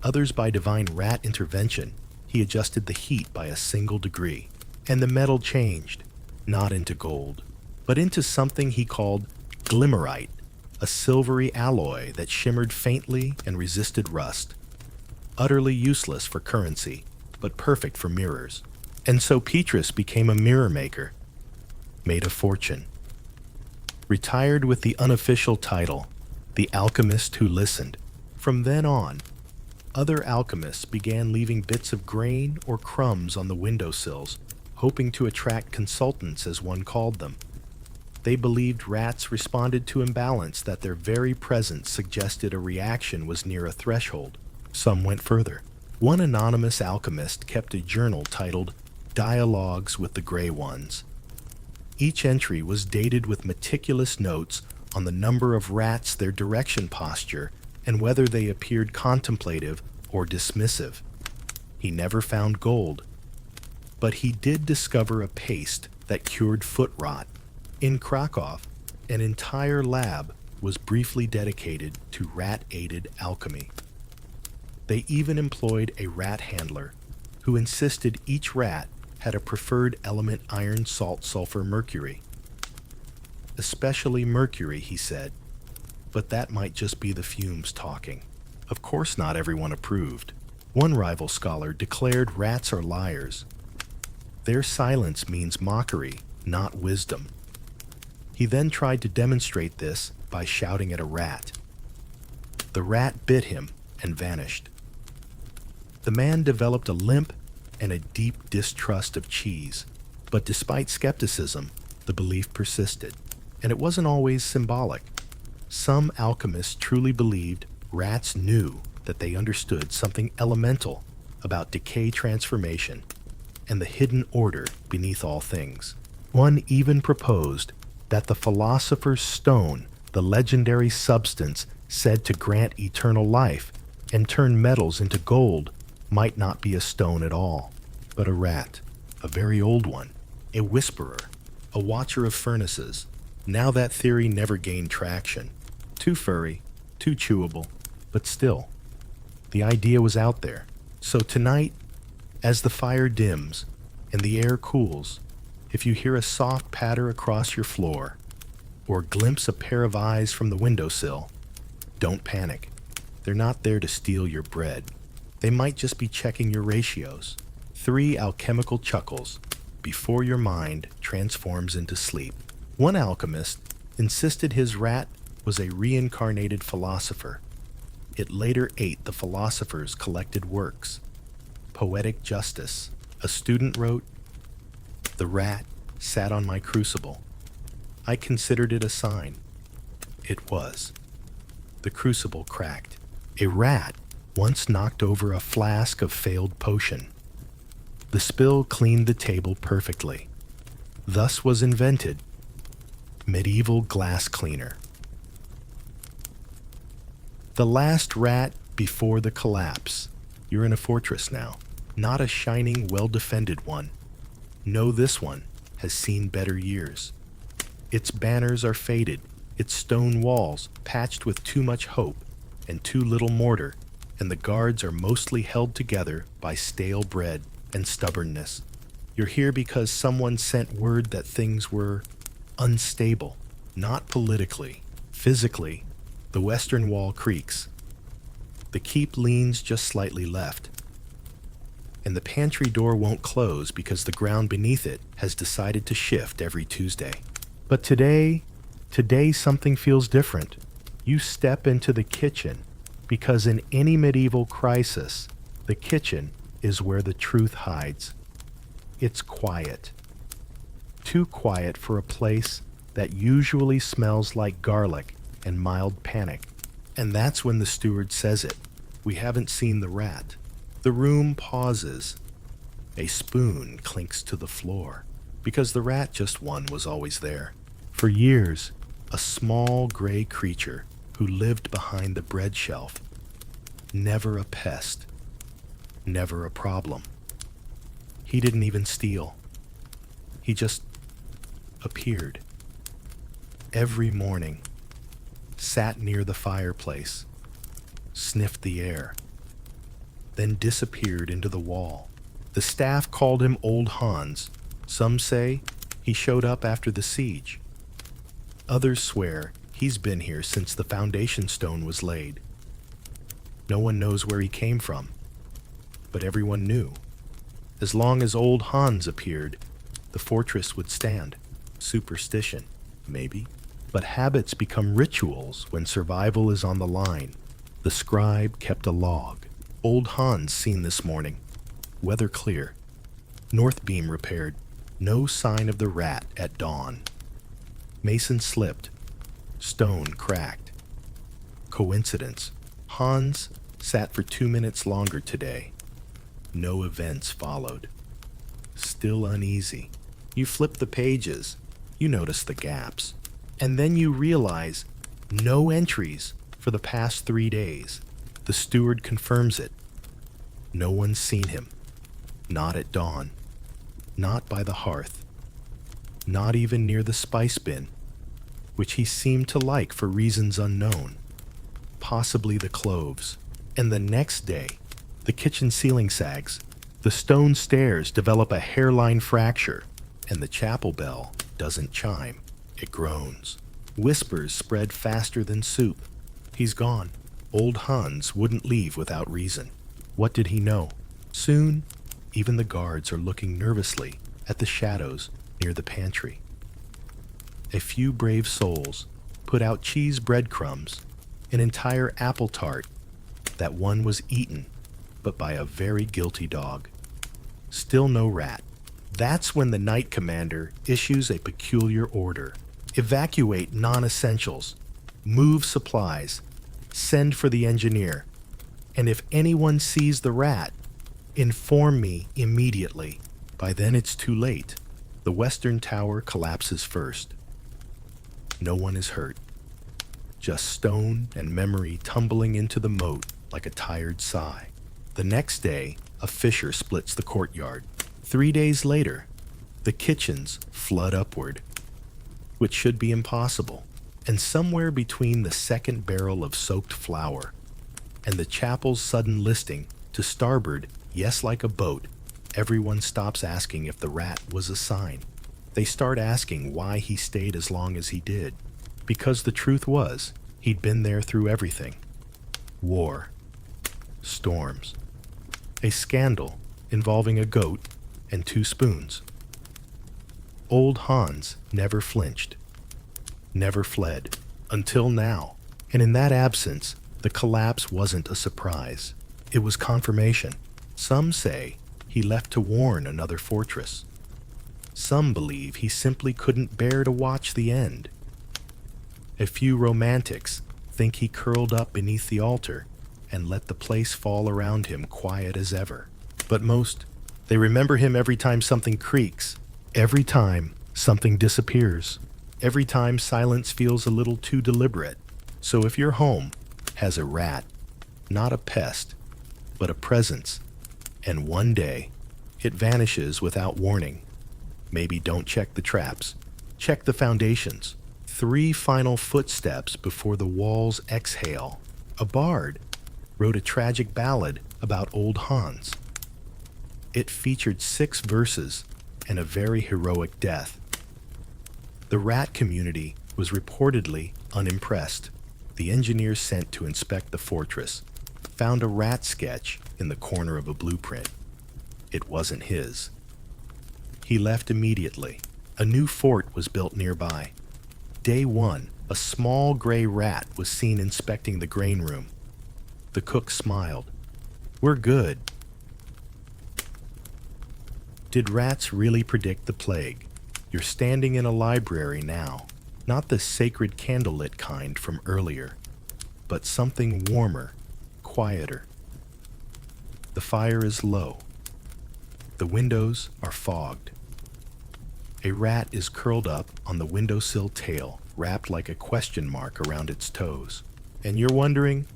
others by divine rat intervention, he adjusted the heat by a single degree, and the metal changed, not into gold, but into something he called glimmerite, a silvery alloy that shimmered faintly and resisted rust. Utterly useless for currency, but perfect for mirrors. And so Petrus became a mirror maker, made a fortune. Retired with the unofficial title, the alchemist who listened. From then on, other alchemists began leaving bits of grain or crumbs on the windowsills, hoping to attract consultants, as one called them. They believed rats responded to imbalance, that their very presence suggested a reaction was near a threshold. Some went further. One anonymous alchemist kept a journal titled Dialogues with the Gray Ones. Each entry was dated with meticulous notes on the number of rats, their direction, posture, and whether they appeared contemplative or dismissive. He never found gold, but he did discover a paste that cured foot rot. In Krakow, an entire lab was briefly dedicated to rat-aided alchemy. They even employed a rat handler who insisted each rat had a preferred element: iron, salt, sulfur, mercury. Especially mercury, he said, but that might just be the fumes talking. Of course not everyone approved. One rival scholar declared rats are liars. Their silence means mockery, not wisdom. He then tried to demonstrate this by shouting at a rat. The rat bit him and vanished. The man developed a limp and a deep distrust of cheese, but despite skepticism, the belief persisted, and it wasn't always symbolic. Some alchemists truly believed rats knew that they understood something elemental about decay, transformation, and the hidden order beneath all things. One even proposed that the philosopher's stone, the legendary substance said to grant eternal life and turn metals into gold, might not be a stone at all, but a rat, a very old one, a whisperer, a watcher of furnaces. Now that theory never gained traction. Too furry, too chewable, but still, the idea was out there. So tonight, as the fire dims and the air cools, if you hear a soft patter across your floor or glimpse a pair of eyes from the windowsill, don't panic. They're not there to steal your bread. They might just be checking your ratios. 3 alchemical chuckles before your mind transforms into sleep. One alchemist insisted his rat was a reincarnated philosopher. It later ate the philosopher's collected works. Poetic Justice, a student wrote, "The rat sat on my crucible. I considered it a sign. It was." The crucible cracked. A rat once knocked over a flask of failed potion. The spill cleaned the table perfectly. Thus was invented medieval glass cleaner. The last rat before the collapse. You're in a fortress now, not a shining, well-defended one. No, this one has seen better years. Its banners are faded, its stone walls patched with too much hope and too little mortar, and the guards are mostly held together by stale bread and stubbornness. You're here because someone sent word that things were unstable, not politically, physically. The western wall creaks. The keep leans just slightly left. And the pantry door won't close because the ground beneath it has decided to shift every Tuesday. But today something feels different. You step into the kitchen because in any medieval crisis, the kitchen is where the truth hides. It's quiet. Too quiet for a place that usually smells like garlic and mild panic. And that's when the steward says it. We haven't seen the rat. The room pauses. A spoon clinks to the floor because the rat just one was always there. For years, a small gray creature who lived behind the bread shelf. Never a pest. Never a problem. He didn't even steal. He just appeared. Every morning, sat near the fireplace, sniffed the air, then disappeared into the wall. The staff called him Old Hans. Some say he showed up after the siege. Others swear he's been here since the foundation stone was laid. No one knows where he came from, but everyone knew. As long as Old Hans appeared, the fortress would stand. Superstition, maybe. But habits become rituals when survival is on the line. The scribe kept a log. Old Hans seen this morning. Weather clear. North beam repaired. No sign of the rat at dawn. Mason slipped. Stone cracked. Coincidence. Hans sat for 2 minutes longer today. No events followed. Still uneasy. You flip the pages. You notice the gaps. And then you realize no entries for the past 3 days. The steward confirms it. No one's seen him. Not at dawn. Not by the hearth. Not even near the spice bin, which he seemed to like for reasons unknown. Possibly the cloves. And the next day, the kitchen ceiling sags. The stone stairs develop a hairline fracture, and the chapel bell doesn't chime. It groans. Whispers spread faster than soup. He's gone. Old Hans wouldn't leave without reason. What did he know? Soon, even the guards are looking nervously at the shadows near the pantry. A few brave souls put out cheese breadcrumbs, an entire apple tart. That one was eaten, but by a very guilty dog. Still no rat. That's when the night commander issues a peculiar order. Evacuate non-essentials. Move supplies. Send for the engineer. And if anyone sees the rat, inform me immediately. By then it's too late. The western tower collapses first. No one is hurt. Just stone and memory tumbling into the moat like a tired sigh. The next day, a fissure splits the courtyard. 3 days later, the kitchens flood upward, which should be impossible. And somewhere between the second barrel of soaked flour and the chapel's sudden listing to starboard, yes like a boat, everyone stops asking if the rat was a sign. They start asking why he stayed as long as he did. Because the truth was, he'd been there through everything. War, storms, a scandal involving a goat and 2 spoons. Old Hans never flinched, never fled, until now. And in that absence, the collapse wasn't a surprise. It was confirmation. Some say he left to warn another fortress. Some believe he simply couldn't bear to watch the end. A few romantics think he curled up beneath the altar and let the place fall around him quiet as ever. But most, they remember him every time something creaks, every time something disappears, every time silence feels a little too deliberate. So if your home has a rat, not a pest, but a presence, and one day it vanishes without warning, maybe don't check the traps, check the foundations. 3 final footsteps before the walls exhale. A bard wrote a tragic ballad about old Hans. It featured 6 verses and a very heroic death. The rat community was reportedly unimpressed. The engineers sent to inspect the fortress found a rat sketch in the corner of a blueprint. It wasn't his. He left immediately. A new fort was built nearby. Day 1, a small gray rat was seen inspecting the grain room. The cook smiled. "We're good." Did rats really predict the plague? You're standing in a library now, not the sacred candlelit kind from earlier, but something warmer, quieter. The fire is low. The windows are fogged. A rat is curled up on the windowsill tail, wrapped like a question mark around its toes. And you're wondering,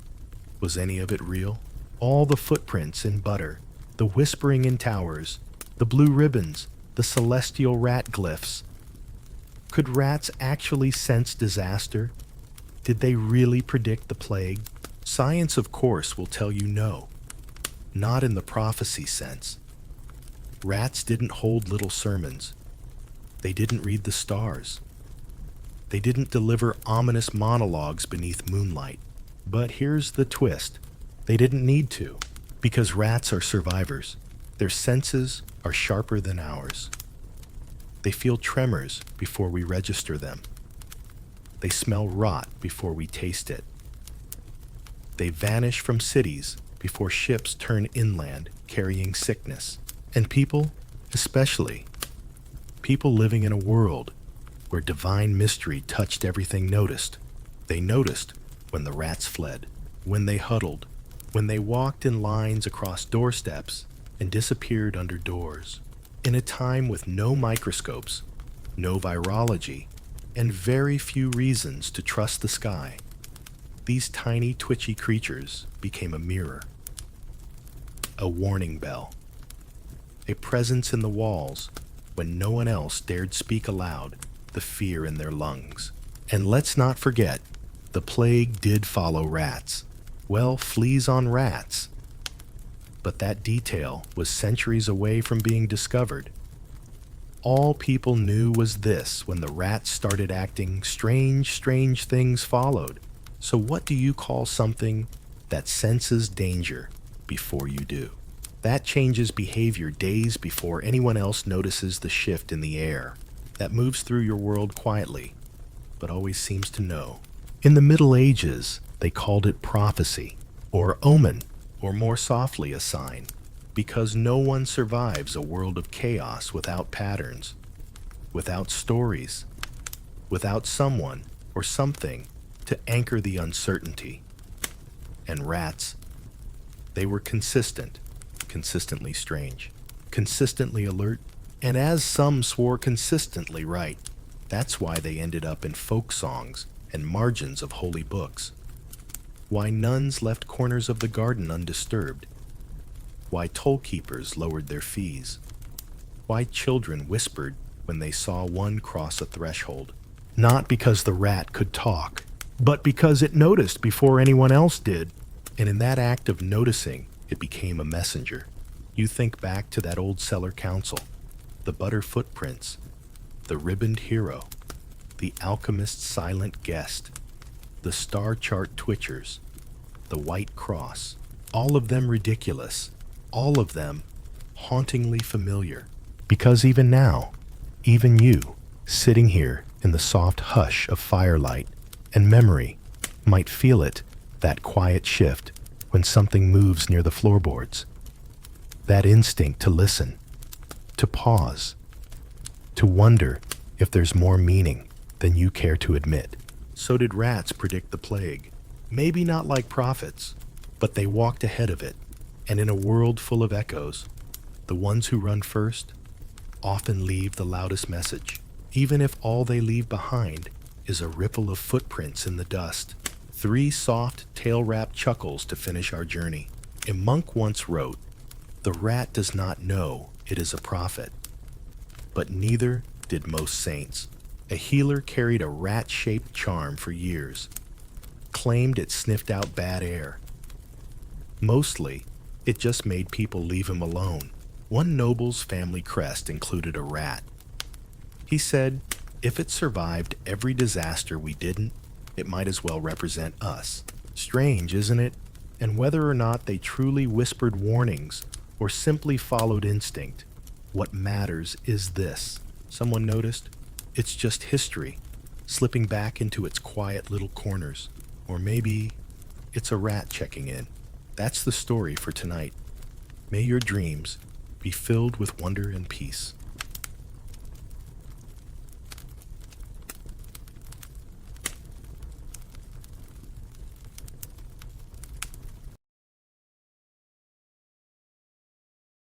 was any of it real? All the footprints in butter, the whispering in towers, the blue ribbons, the celestial rat glyphs. Could rats actually sense disaster? Did they really predict the plague? Science, of course, will tell you no. Not in the prophecy sense. Rats didn't hold little sermons. They didn't read the stars. They didn't deliver ominous monologues beneath moonlight. But here's the twist. They didn't need to, because rats are survivors. Their senses are sharper than ours. They feel tremors before we register them. They smell rot before we taste it. They vanish from cities before ships turn inland carrying sickness. And people, especially, people living in a world where divine mystery touched everything, noticed. They noticed when the rats fled, when they huddled, when they walked in lines across doorsteps and disappeared under doors. In a time with no microscopes, no virology, and very few reasons to trust the sky, these tiny twitchy creatures became a mirror, a warning bell, a presence in the walls when no one else dared speak aloud the fear in their lungs. And let's not forget, the plague did follow rats. Well, fleas on rats. But that detail was centuries away from being discovered. All people knew was this: when the rats started acting, strange things followed. So what do you call something that senses danger before you do? That changes behavior days before anyone else notices the shift in the air. That moves through your world quietly, but always seems to know. In the Middle Ages, they called it prophecy, or omen, or more softly, a sign, because no one survives a world of chaos without patterns, without stories, without someone or something to anchor the uncertainty. And rats, they were consistent, consistently strange, consistently alert, and as some swore, consistently right. That's why they ended up in folk songs and margins of holy books. Why nuns left corners of the garden undisturbed. Why toll-keepers lowered their fees. Why children whispered when they saw one cross a threshold. Not because the rat could talk, but because it noticed before anyone else did. And in that act of noticing, it became a messenger. You think back to that old cellar council, the butter footprints, the ribboned hero, the alchemist's silent guest, the star chart twitchers, the white cross, all of them ridiculous, all of them hauntingly familiar. Because even now, even you, sitting here in the soft hush of firelight and memory, might feel it, that quiet shift when something moves near the floorboards. That instinct to listen, to pause, to wonder if there's more meaning than you care to admit. So did rats predict the plague. Maybe not like prophets, but they walked ahead of it. And in a world full of echoes, the ones who run first often leave the loudest message, even if all they leave behind is a ripple of footprints in the dust. 3 soft, tail-wrapped chuckles to finish our journey. A monk once wrote, "The rat does not know it is a prophet, but neither did most saints." A healer carried a rat-shaped charm for years, claimed it sniffed out bad air. Mostly, it just made people leave him alone. One noble's family crest included a rat. He said, if it survived every disaster we didn't, it might as well represent us. Strange, isn't it? And whether or not they truly whispered warnings or simply followed instinct, what matters is this. Someone noticed? It's just history, slipping back into its quiet little corners. Or maybe it's a rat checking in. That's the story for tonight. May your dreams be filled with wonder and peace.